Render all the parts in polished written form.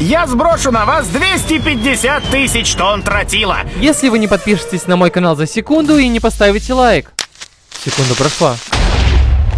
Я сброшу на вас 250 тысяч тонн тротила. Если вы не подпишетесь на мой канал за секунду и не поставите лайк. Секунда прошла.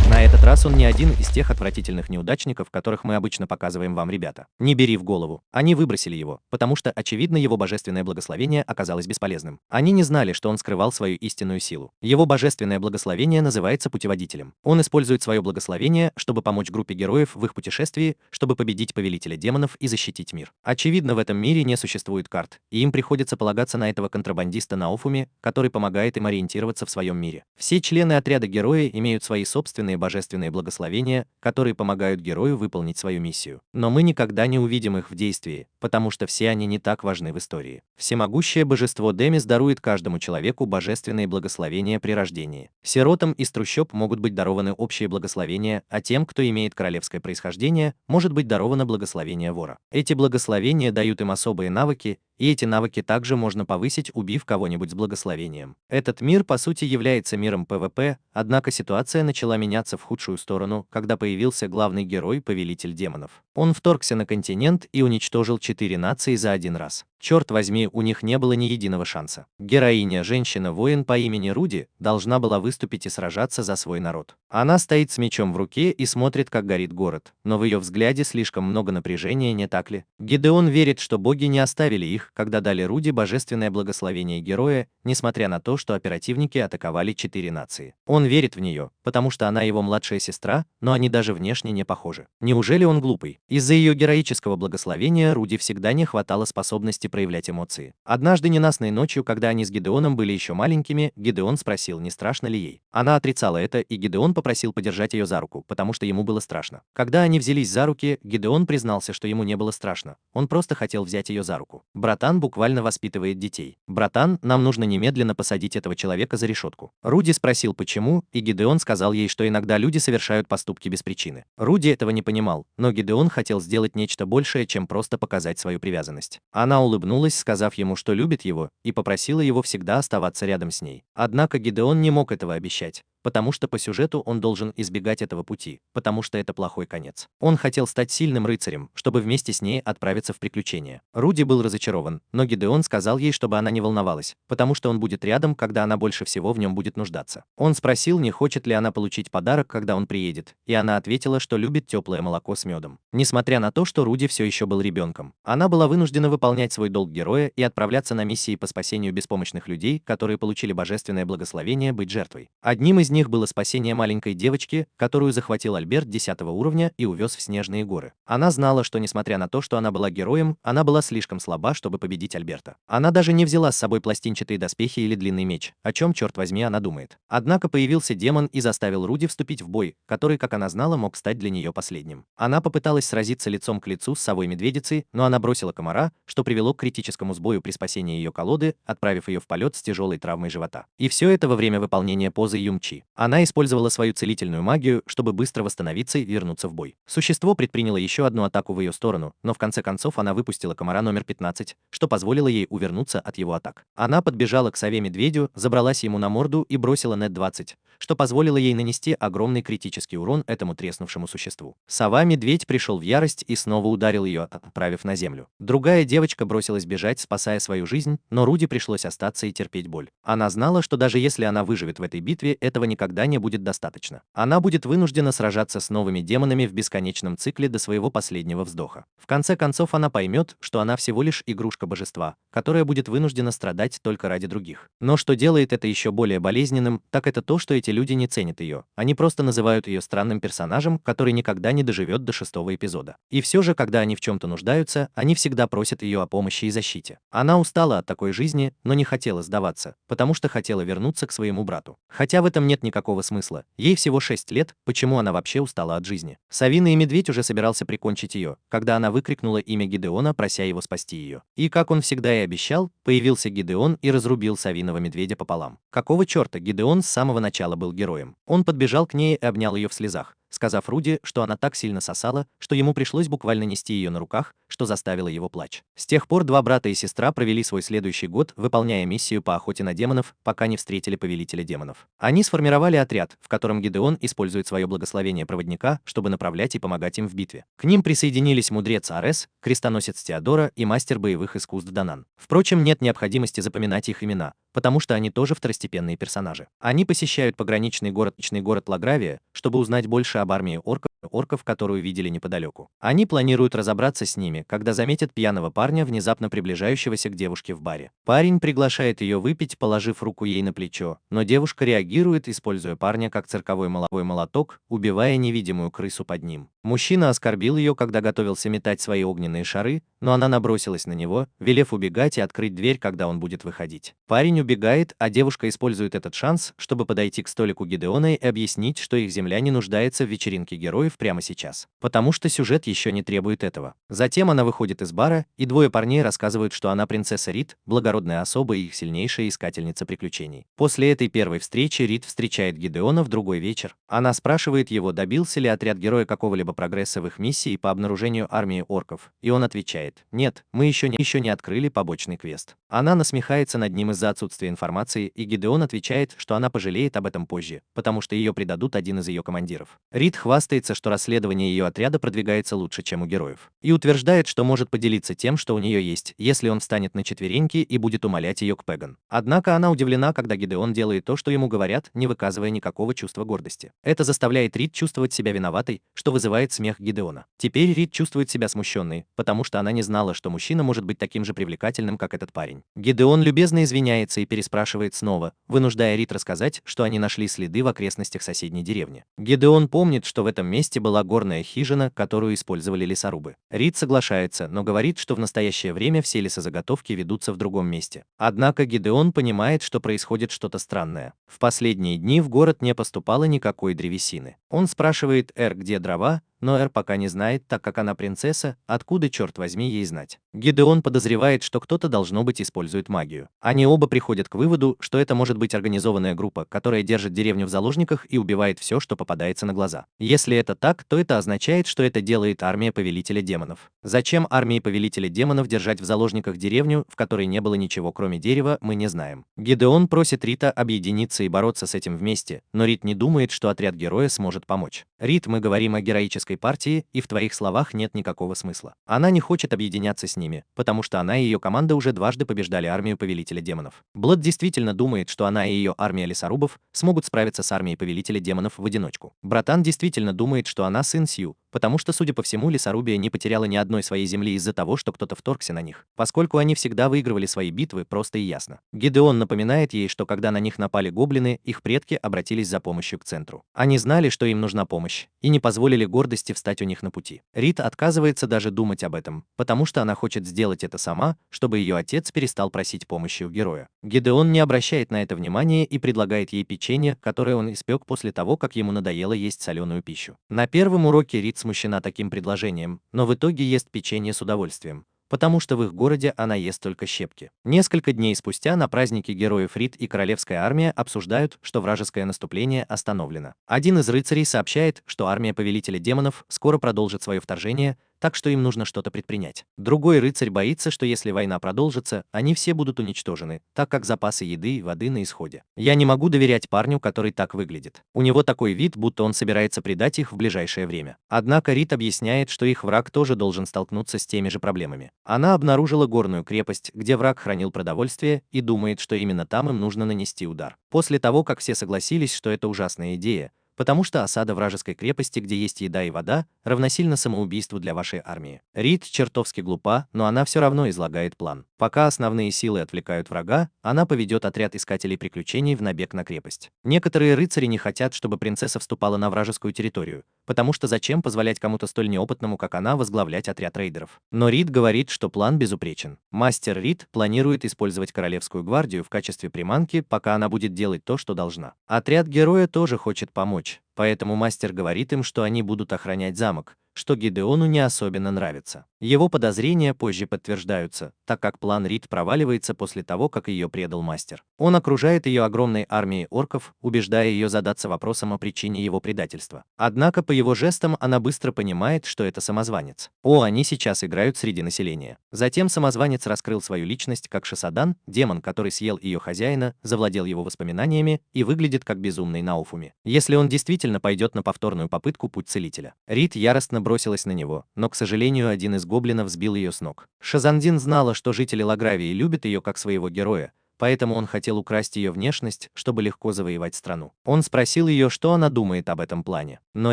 На этот раз он не один из тех отвратительных неудачников, которых мы обычно показываем вам, ребята. Не бери в голову. Они выбросили его, потому что, очевидно, его божественное благословение оказалось бесполезным. Они не знали, что он скрывал свою истинную силу. Его божественное благословение называется путеводителем. Он использует свое благословение, чтобы помочь группе героев в их путешествии, чтобы победить повелителя демонов и защитить мир. Очевидно, в этом мире не существует карт, и им приходится полагаться на этого контрабандиста Наофуми, который помогает им ориентироваться в своем мире. Все члены отряда героя имеют свои собственные божественные благословения, которые помогают герою выполнить свою миссию. Но мы никогда не увидим их в действии, потому что все они не так важны в истории. Всемогущее божество Демис дарует каждому человеку божественные благословения при рождении. Сиротам из трущоб могут быть дарованы общие благословения, а тем, кто имеет королевское происхождение, может быть даровано благословение вора. Эти благословения дают им особые навыки, и эти навыки также можно повысить, убив кого-нибудь с благословением. Этот мир, по сути, является миром ПВП, однако ситуация начала меняться в худшую сторону, когда появился главный герой, повелитель демонов. Он вторгся на континент и уничтожил 4 нации за один раз. Черт возьми, у них не было ни единого шанса. Героиня, женщина-воин по имени Руди, должна была выступить и сражаться за свой народ. Она стоит с мечом в руке и смотрит, как горит город, но в ее взгляде слишком много напряжения, не так ли? Гидеон верит, что боги не оставили их, когда дали Руди божественное благословение героя, несмотря на то, что оперативники атаковали 4 нации. Он верит в нее, потому что она его младшая сестра, но они даже внешне не похожи. Неужели он глупый? Из-за ее героического благословения Руди всегда не хватало способности проявлять эмоции. Однажды ненастной ночью, когда они с Гидеоном были еще маленькими, Гидеон спросил, не страшно ли ей. Она отрицала это, и Гидеон попросил подержать ее за руку, потому что ему было страшно. Когда они взялись за руки, Гидеон признался, что ему не было страшно. Он просто хотел взять ее за руку. Братан буквально воспитывает детей. Братан, нам нужно немедленно посадить этого человека за решетку. Руди спросил, почему, и Гидеон сказал ей, что иногда люди совершают поступки без причины. Руди этого не понимал, но Гидеон хотел сделать нечто большее, чем просто показать свою привязанность. Она улыбнулась, сказав ему, что любит его, и попросила его всегда оставаться рядом с ней. Однако Гидеон не мог этого обещать, потому что по сюжету он должен избегать этого пути, потому что это плохой конец. Он хотел стать сильным рыцарем, чтобы вместе с ней отправиться в приключения. Руди был разочарован, но Гидеон сказал ей, чтобы она не волновалась, потому что он будет рядом, когда она больше всего в нем будет нуждаться. Он спросил, не хочет ли она получить подарок, когда он приедет, и она ответила, что любит теплое молоко с медом. Несмотря на то, что Руди все еще был ребенком, она была вынуждена выполнять свой долг героя и отправляться на миссии по спасению беспомощных людей, которые получили божественное благословение быть жертвой. Одним из них было спасение маленькой девочки, которую захватил Альберт 10 уровня и увез в снежные горы. Она знала, что несмотря на то, что она была героем, она была слишком слаба, чтобы победить Альберта. Она даже не взяла с собой пластинчатые доспехи или длинный меч, о чем, черт возьми, она думает. Однако появился демон и заставил Руди вступить в бой, который, как она знала, мог стать для нее последним. Она попыталась сразиться лицом к лицу с совой-медведицей, но она бросила комара, что привело к критическому сбою при спасении ее колоды, отправив ее в полет с тяжелой травмой живота. И все это во время выполнения позы Юмчи. Она использовала свою целительную магию, чтобы быстро восстановиться и вернуться в бой. Существо предприняло еще одну атаку в ее сторону, но в конце концов она выпустила комара номер 15, что позволило ей увернуться от его атак. Она подбежала к сове-медведю, забралась ему на морду и бросила нет 20, что позволило ей нанести огромный критический урон этому треснувшему существу. Сова-медведь пришел в ярость и снова ударил ее, отправив на землю. Другая девочка бросилась бежать, спасая свою жизнь, но Руди пришлось остаться и терпеть боль. Она знала, что даже если она выживет в этой битве, этого никогда не будет достаточно. Она будет вынуждена сражаться с новыми демонами в бесконечном цикле до своего последнего вздоха. В конце концов она поймет, что она всего лишь игрушка божества, которая будет вынуждена страдать только ради других. Но что делает это еще более болезненным, так это то, что эти люди не ценят ее. Они просто называют ее странным персонажем, который никогда не доживет до 6-го эпизода. И все же, когда они в чем-то нуждаются, они всегда просят ее о помощи и защите. Она устала от такой жизни, но не хотела сдаваться, потому что хотела вернуться к своему брату. Хотя в этом нет никакого смысла. Ей всего 6 лет, почему она вообще устала от жизни? Совиный медведь уже собирался прикончить ее, когда она выкрикнула имя Гидеона, прося его спасти ее. И как он всегда и обещал, появился Гидеон и разрубил совиного медведя пополам. Какого черта? Гидеон с самого начала был героем. Он подбежал к ней и обнял ее в слезах, сказав Руди, что она так сильно сосала, что ему пришлось буквально нести ее на руках, что заставило его плач. С тех пор два брата и сестра провели свой следующий год, выполняя миссию по охоте на демонов, пока не встретили повелителя демонов. Они сформировали отряд, в котором Гидеон использует свое благословение проводника, чтобы направлять и помогать им в битве. К ним присоединились мудрец Арес, крестоносец Теодора и мастер боевых искусств Данан. Впрочем, нет необходимости запоминать их имена, потому что они тоже второстепенные персонажи. Они посещают пограничный город Лагравия, чтобы узнать больше об армии орков, которую видели неподалеку. Они планируют разобраться с ними, когда заметят пьяного парня, внезапно приближающегося к девушке в баре. Парень приглашает ее выпить, положив руку ей на плечо, но девушка реагирует, используя парня как цирковой молоток, убивая невидимую крысу под ним. Мужчина оскорбил ее, когда готовился метать свои огненные шары, но она набросилась на него, велев убегать и открыть дверь, когда он будет выходить. Парень убегает, а девушка использует этот шанс, чтобы подойти к столику Гидеона и объяснить, что их земля не нуждается в вечеринке героев прямо сейчас, потому что сюжет еще не требует этого. Затем она выходит из бара, и двое парней рассказывают, что она принцесса Рид, благородная особа и их сильнейшая искательница приключений. После этой первой встречи Рид встречает Гидеона в другой вечер. Она спрашивает его, добился ли отряд героя какого-либо прогресса в их миссии по обнаружению армии орков, и он отвечает: нет, мы еще не открыли побочный квест. Она насмехается над ним из-за отсутствия информации, и Гидеон отвечает, что она пожалеет об этом позже, потому что ее предадут один из ее командиров. Рид хвастается, что расследование ее отряда продвигается лучше, чем у героев, и утверждает, что может поделиться тем, что у нее есть, если он встанет на четвереньки и будет умолять ее к Пеган. Однако она удивлена, когда Гидеон делает то, что ему говорят, не выказывая никакого чувства гордости. Это заставляет Рид чувствовать себя виноватой, что вызывает смех Гидеона. Теперь Рид чувствует себя смущенной, потому что она не знала, что мужчина может быть таким же привлекательным, как этот парень. Гидеон любезно извиняется и переспрашивает снова, вынуждая Рид рассказать, что они нашли следы в окрестностях соседней деревни. Гидеон помнит, что в этом месте была горная хижина, которую использовали лесорубы. Рид соглашается, но говорит, что в настоящее время все лесозаготовки ведутся в другом месте. Однако Гидеон понимает, что происходит что-то странное. В последние дни в город не поступало никакой древесины. Он спрашивает где дрова, но пока не знает, так как она принцесса, откуда, черт возьми, ей знать. Гидеон подозревает, что кто-то, должно быть, использует магию. Они оба приходят к выводу, что это может быть организованная группа, которая держит деревню в заложниках и убивает все, что попадается на глаза. Если это так, то это означает, что это делает армия повелителя демонов. Зачем армии повелителя демонов держать в заложниках деревню, в которой не было ничего кроме дерева, мы не знаем. Гидеон просит Рита объединиться и бороться с этим вместе, но Рит не думает, что отряд героя сможет помочь. Рит, мы говорим о героической партии, и в твоих словах нет никакого смысла. Она не хочет объединяться с ними, потому что она и ее команда уже дважды побеждали армию повелителя демонов. Блад действительно думает, что она и ее армия лесорубов смогут справиться с армией повелителя демонов в одиночку. Братан действительно думает, что она сын Сью, потому что, судя по всему, лесорубия не потеряла ни одной своей земли из-за того, что кто-то вторгся на них, поскольку они всегда выигрывали свои битвы просто и ясно. Гидеон напоминает ей, что когда на них напали гоблины, их предки обратились за помощью к центру. Они знали, что им нужна помощь, и не позволили гордости встать у них на пути. Рит отказывается даже думать об этом, потому что она хочет сделать это сама, чтобы ее отец перестал просить помощи у героя. Гидеон не обращает на это внимания и предлагает ей печенье, которое он испек после того, как ему надоело есть соленую пищу. На первом уроке Рит смущена таким предложением, но в итоге ест печенье с удовольствием, потому что в их городе она ест только щепки. Несколько дней спустя на празднике героев Рид и королевская армия обсуждают, что вражеское наступление остановлено. Один из рыцарей сообщает, что армия повелителя демонов скоро продолжит свое вторжение, так что им нужно что-то предпринять. Другой рыцарь боится, что если война продолжится, они все будут уничтожены, так как запасы еды и воды на исходе. Я не могу доверять парню, который так выглядит. У него такой вид, будто он собирается предать их в ближайшее время. Однако Рит объясняет, что их враг тоже должен столкнуться с теми же проблемами. Она обнаружила горную крепость, где враг хранил продовольствие, и думает, что именно там им нужно нанести удар. После того, как все согласились, что это ужасная идея, потому что осада вражеской крепости, где есть еда и вода, равносильно самоубийству для вашей армии. Рид чертовски глупа, но она все равно излагает план. Пока основные силы отвлекают врага, она поведет отряд искателей приключений в набег на крепость. Некоторые рыцари не хотят, чтобы принцесса вступала на вражескую территорию, потому что зачем позволять кому-то столь неопытному, как она, возглавлять отряд рейдеров? Но Рид говорит, что план безупречен. Мастер Рид планирует использовать королевскую гвардию в качестве приманки, пока она будет делать то, что должна. Отряд героя тоже хочет помочь. Поэтому мастер говорит им, что они будут охранять замок, что Гидеону не особенно нравится. Его подозрения позже подтверждаются, так как план Рид проваливается после того, как ее предал мастер. Он окружает ее огромной армией орков, убеждая ее задаться вопросом о причине его предательства. Однако по его жестам она быстро понимает, что это самозванец. Они сейчас играют среди населения. Затем самозванец раскрыл свою личность как Шасадан, демон, который съел ее хозяина, завладел его воспоминаниями и выглядит как безумный Науфуми. Если он действительно пойдет на повторную попытку путь целителя. Рид яростно бросилась на него, но, к сожалению, один из гоблинов сбил ее с ног. Шазандин знала, что жители Лагравии любят ее как своего героя, поэтому он хотел украсть ее внешность, чтобы легко завоевать страну. Он спросил ее, что она думает об этом плане. Но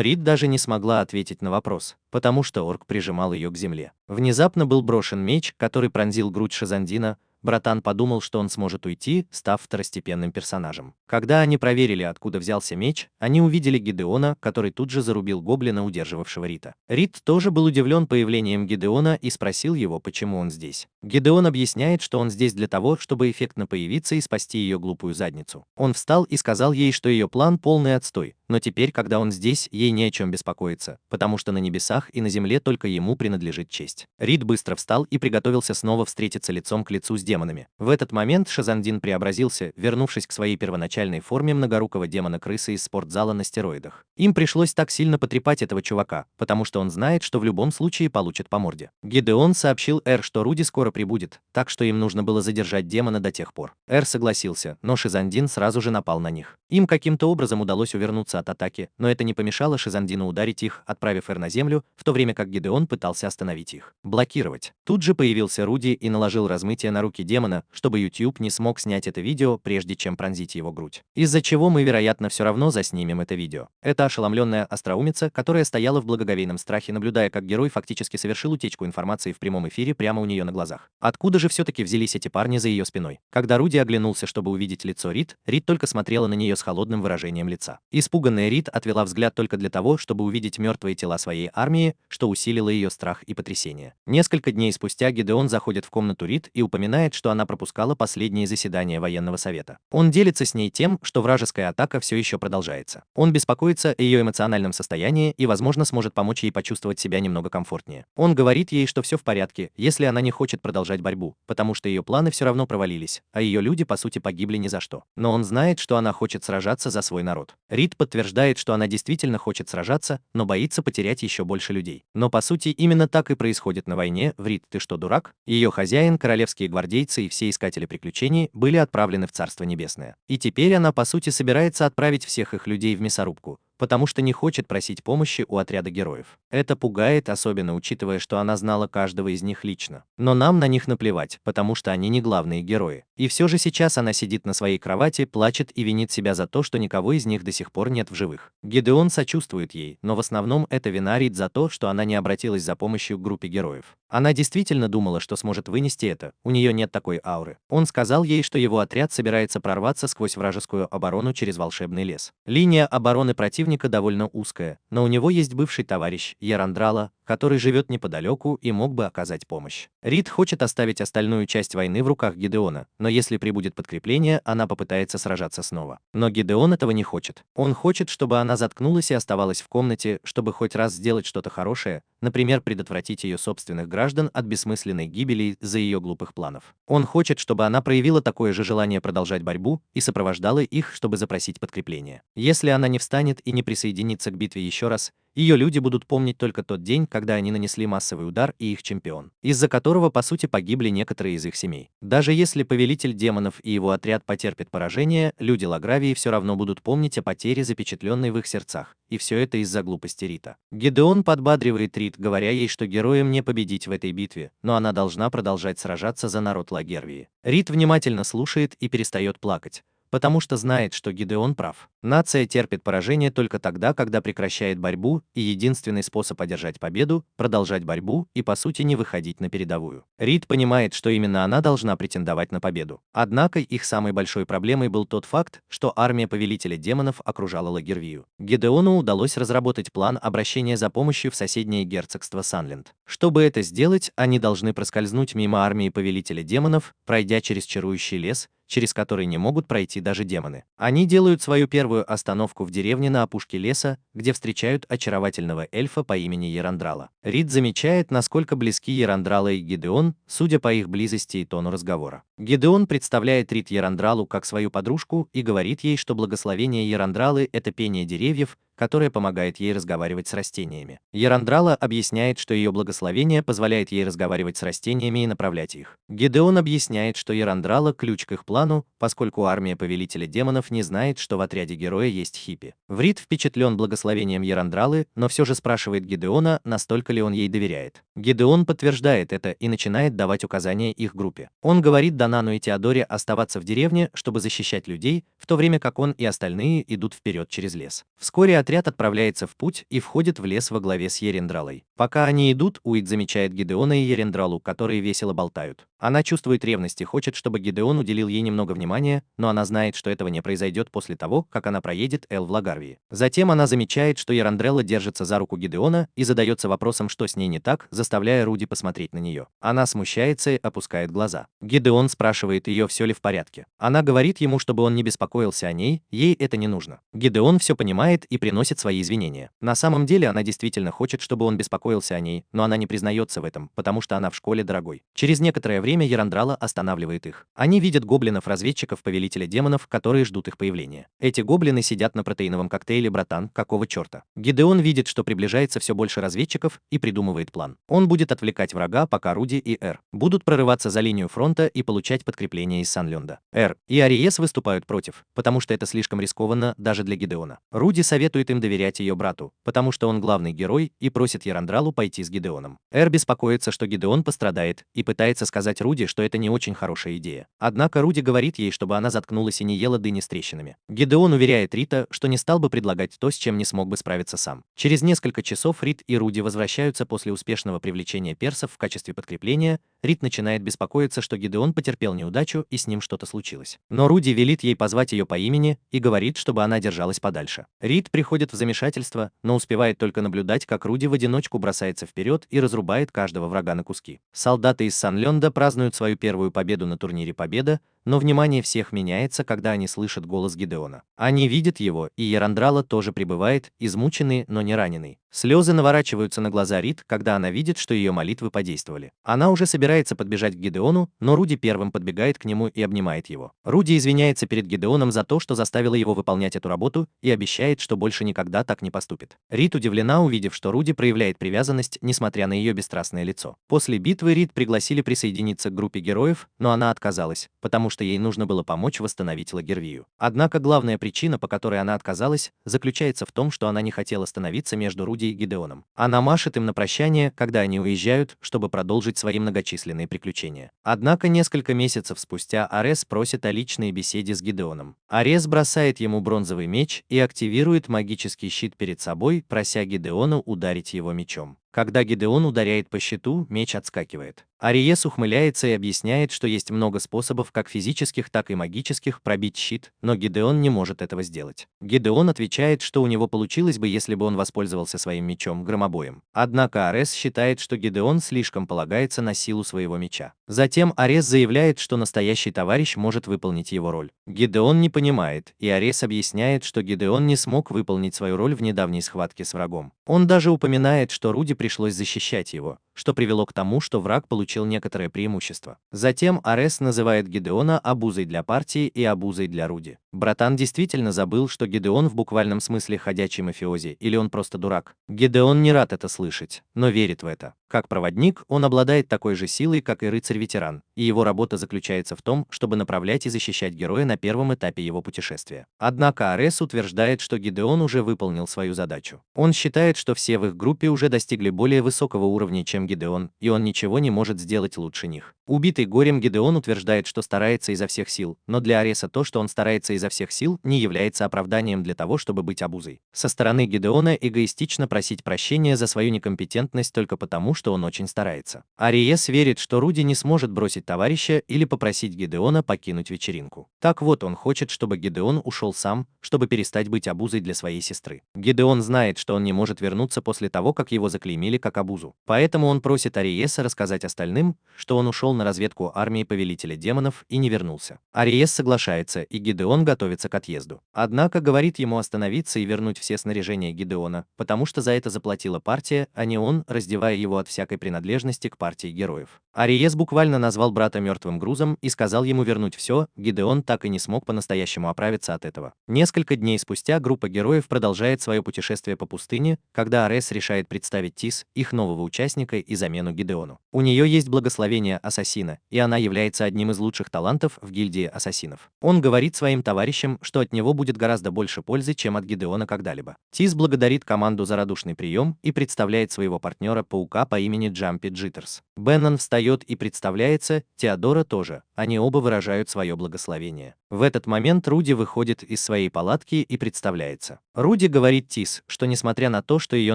Рид даже не смогла ответить на вопрос, потому что орк прижимал ее к земле. Внезапно был брошен меч, который пронзил грудь Шазандина. Братан подумал, что он сможет уйти, став второстепенным персонажем. Когда они проверили, откуда взялся меч, они увидели Гидеона, который тут же зарубил гоблина, удерживавшего Рита. Рид тоже был удивлен появлением Гидеона и спросил его, почему он здесь. Гидеон объясняет, что он здесь для того, чтобы эффектно появиться и спасти ее глупую задницу. Он встал и сказал ей, что ее план полный отстой, но теперь, когда он здесь, ей не о чем беспокоиться, потому что на небесах и на земле только ему принадлежит честь. Рид быстро встал и приготовился снова встретиться лицом к лицу с демонами. В этот момент Шазандин преобразился, вернувшись к своей первоначальной форме многорукого демона-крысы из спортзала на стероидах. Им пришлось так сильно потрепать этого чувака, потому что он знает, что в любом случае получит по морде. Гидеон сообщил Эр, что Руди скоро прибудет, так что им нужно было задержать демона до тех пор. Эр согласился, но Шазандин сразу же напал на них. Им каким-то образом удалось увернуться от атаки, но это не помешало Шазандину ударить их, отправив Эр на землю, в то время как Гидеон пытался остановить их. Блокировать. Тут же появился Руди и наложил размытие на руки демона, чтобы YouTube не смог снять это видео, прежде чем пронзить его грудь. Из-за чего мы, вероятно, все равно заснимем это видео. Это ошеломленная остроумица, которая стояла в благоговейном страхе, наблюдая, как герой фактически совершил утечку информации в прямом эфире прямо у нее на глазах. Откуда же все-таки взялись эти парни за ее спиной? Когда Руди оглянулся, чтобы увидеть лицо Рид, Рид только смотрела на нее с холодным выражением лица. Испуганная Рид отвела взгляд только для того, чтобы увидеть мертвые тела своей армии, что усилило ее страх и потрясение. Несколько дней спустя Гидеон заходит в комнату Рид и упоминает, что она пропускала последние заседания военного совета. Он делится с ней тем, что вражеская атака все еще продолжается. Он беспокоится о ее эмоциональном состоянии и, возможно, сможет помочь ей почувствовать себя немного комфортнее. Он говорит ей, что все в порядке, если она не хочет продолжать борьбу, потому что ее планы все равно провалились, а ее люди, по сути, погибли ни за что. Но он знает, что она хочет сражаться за свой народ. Рид подтверждает, что она действительно хочет сражаться, но боится потерять еще больше людей. Но, по сути, именно так и происходит на войне. В Рид, ты что, дурак? Ее хозяин, королевские гвардейцы и все искатели приключений были отправлены в Царство Небесное. И теперь она, по сути, собирается отправить всех их людей в мясорубку, потому что не хочет просить помощи у отряда героев. Это пугает, особенно учитывая, что она знала каждого из них лично. Но нам на них наплевать, потому что они не главные герои. И все же сейчас она сидит на своей кровати, плачет и винит себя за то, что никого из них до сих пор нет в живых. Гидеон сочувствует ей, но в основном это вина Рид за то, что она не обратилась за помощью к группе героев. Она действительно думала, что сможет вынести это, у нее нет такой ауры. Он сказал ей, что его отряд собирается прорваться сквозь вражескую оборону через волшебный лес. Линия обороны противника довольно узкая, но у него есть бывший товарищ Ярандрала, который живет неподалеку и мог бы оказать помощь. Рид хочет оставить остальную часть войны в руках Гидеона, но если прибудет подкрепление, она попытается сражаться снова. Но Гидеон этого не хочет. Он хочет, чтобы она заткнулась и оставалась в комнате, чтобы хоть раз сделать что-то хорошее, например, предотвратить ее собственных граждан от бессмысленной гибели из-за ее глупых планов. Он хочет, чтобы она проявила такое же желание продолжать борьбу и сопровождала их, чтобы запросить подкрепление. Если она не встанет и не присоединится к битве еще раз, ее люди будут помнить только тот день, когда они нанесли массовый удар и их чемпион, из-за которого, по сути, погибли некоторые из их семей. Даже если повелитель демонов и его отряд потерпят поражение, люди Лагравии все равно будут помнить о потере, запечатленной в их сердцах, и все это из-за глупости Рита. Гидеон подбадривает Рид, говоря ей, что героям не победить в этой битве, но она должна продолжать сражаться за народ Лагервии. Рид внимательно слушает и перестает плакать, потому что знает, что Гидеон прав. Нация терпит поражение только тогда, когда прекращает борьбу, и единственный способ одержать победу – продолжать борьбу и, по сути, не выходить на передовую. Рид понимает, что именно она должна претендовать на победу. Однако их самой большой проблемой был тот факт, что армия повелителя демонов окружала Лагервию. Гидеону удалось разработать план обращения за помощью в соседнее герцогство Санленд. Чтобы это сделать, они должны проскользнуть мимо армии повелителя демонов, пройдя через чарующий лес, через который не могут пройти даже демоны. Они делают свою первую остановку в деревне на опушке леса, где встречают очаровательного эльфа по имени Ерандрала. Рид замечает, насколько близки Ерандрала и Гидеон, судя по их близости и тону разговора. Гидеон представляет Рид Ерандралу как свою подружку и говорит ей, что благословение Ерандралы – это пение деревьев, которое помогает ей разговаривать с растениями. Ерандрала объясняет, что ее благословение позволяет ей разговаривать с растениями и направлять их. Гидеон объясняет, что Ерандрала – ключ к их плану, поскольку армия повелителя демонов не знает, что в отряде героя есть хиппи. Рид впечатлен благословением Ерандралы, но все же спрашивает Гидеона, настолько ли он ей доверяет. Гидеон подтверждает это и начинает давать указания их группе. Он говорит Данану и Теодоре оставаться в деревне, чтобы защищать людей, в то время как он и остальные идут вперед через лес. Вскоре отряд отправляется в путь и входит в лес во главе с Ерендралой. Пока они идут, Уит замечает Гидеона и Ерендралу, которые весело болтают. Она чувствует ревность и хочет, чтобы Гидеон уделил ей немного внимания, но она знает, что этого не произойдет после того, как она проедет Эл в Лагарвии. Затем она замечает, что Ерандрелла держится за руку Гидеона и задается вопросом, что с ней не так, заставляя Руди посмотреть на нее. Она смущается и опускает глаза. Гидеон спрашивает ее, все ли в порядке. Она говорит ему, чтобы он не беспокоился о ней, ей это не нужно. Гидеон все понимает и приносит свои извинения. На самом деле она действительно хочет, чтобы он беспокоился о ней, но она не признается в этом, потому что она в школе дорогой. Через некоторое время Ерандрала останавливает их. Они видят гоблинов-разведчиков повелителя демонов, которые ждут их появления. Эти гоблины сидят на протеиновом коктейле «Братан, какого черта?». Гидеон видит, что приближается все больше разведчиков и придумывает план. Он будет отвлекать врага, пока Руди и Эр будут прорываться за линию фронта и получать подкрепление из Санленда. Эр и Ариес выступают против, потому что это слишком рискованно даже для Гидеона. Руди советует им доверять ее брату, потому что он главный герой, и просит Ерандралу пойти с Гидеоном. Эр беспокоится, что Гидеон пострадает, и пытается сказать Руди, что это не очень хорошая идея. Однако Руди говорит ей, чтобы она заткнулась и не ела дыни с трещинами. Гидеон уверяет Рита, что не стал бы предлагать то, с чем не смог бы справиться сам. Через несколько часов Рит и Руди возвращаются после успешного привлечения персов в качестве подкрепления. Рит начинает беспокоиться, что Гидеон потерпел неудачу и с ним что-то случилось. Но Руди велит ей позвать ее по имени и говорит, чтобы она держалась подальше. Рит приходит в замешательство, но успевает только наблюдать, как Руди в одиночку бросается вперед и разрубает каждого врага на куски. Солдаты из Санленда празднуют свою первую победу на турнире Победа, но внимание всех меняется, когда они слышат голос Гидеона. Они видят его, и Ерандрала тоже прибывает, измученный, но не раненый. Слезы наворачиваются на глаза Рит, когда она видит, что ее молитвы подействовали. Она уже собирается подбежать к Гидеону, но Руди первым подбегает к нему и обнимает его. Руди извиняется перед Гидеоном за то, что заставила его выполнять эту работу, и обещает, что больше никогда так не поступит. Рит удивлена, увидев, что Руди проявляет привязанность, несмотря на ее бесстрастное лицо. После битвы Рит пригласили присоединиться к группе героев, но она отказалась, потому что ей нужно было помочь восстановить Лагервию. Однако главная причина, по которой она отказалась, заключается в том, что она не хотела становиться между Руди и Гидеоном. Она машет им на прощание, когда они уезжают, чтобы продолжить свои многочисленные приключения. Однако несколько месяцев спустя Арес просит о личной беседе с Гидеоном. Арес бросает ему бронзовый меч и активирует магический щит перед собой, прося Гидеона ударить его мечом. Когда Гидеон ударяет по щиту, меч отскакивает. Ариес ухмыляется и объясняет, что есть много способов, как физических, так и магических, пробить щит, но Гидеон не может этого сделать. Гидеон отвечает, что у него получилось бы, если бы он воспользовался своим мечом-громобоем. Однако Арес считает, что Гидеон слишком полагается на силу своего меча. Затем Арес заявляет, что настоящий товарищ может выполнить его роль. Гидеон не понимает, и Арес объясняет, что Гидеон не смог выполнить свою роль в недавней схватке с врагом. Он даже упоминает, что Руди пришлось защищать его, что привело к тому, что враг получил некоторое преимущество. Затем Арес называет Гидеона обузой для партии и обузой для Руди. Братан действительно забыл, что Гидеон в буквальном смысле ходячий мафиози, или он просто дурак. Гидеон не рад это слышать, но верит в это. Как проводник, он обладает такой же силой, как и рыцарь-ветеран, и его работа заключается в том, чтобы направлять и защищать героя на первом этапе его путешествия. Однако Арес утверждает, что Гидеон уже выполнил свою задачу. Он считает, что все в их группе уже достигли более высокого уровня, чем Гидеон, и он ничего не может сделать лучше них. Убитый горем Гидеон утверждает, что старается изо всех сил, но для Ареса то, что он старается изо всех сил, не является оправданием для того, чтобы быть обузой. Со стороны Гидеона эгоистично просить прощения за свою некомпетентность только потому, что он очень старается. Ариес верит, что Руди не сможет бросить товарища или попросить Гидеона покинуть вечеринку. Так вот, он хочет, чтобы Гидеон ушел сам, чтобы перестать быть обузой для своей сестры. Гидеон знает, что он не может вернуться после того, как его заклеймили как обузу. Поэтому он просит Ариеса рассказать остальным, что он ушел ушел на разведку армии повелителя демонов и не вернулся. Ариес соглашается, и Гидеон готовится к отъезду. Однако говорит ему остановиться и вернуть все снаряжения Гидеона, потому что за это заплатила партия, а не он, раздевая его от всякой принадлежности к партии героев. Ариес буквально назвал брата мертвым грузом и сказал ему вернуть все. Гидеон так и не смог по-настоящему оправиться от этого. Несколько дней спустя группа героев продолжает свое путешествие по пустыне, когда Арес решает представить Тис, их нового участника и замену Гидеону. У нее есть благословение ассасина, и она является одним из лучших талантов в гильдии ассасинов. Он говорит своим товарищам, что от него будет гораздо больше пользы, чем от Гидеона когда-либо. Тис благодарит команду за радушный прием и представляет своего партнера-паука по имени Джампи Джиттерс. Беннон встает и представляется, Теодора тоже. Они оба выражают свое благословение. В этот момент Руди выходит из своей палатки и представляется. Руди говорит Тис, что несмотря на то, что ее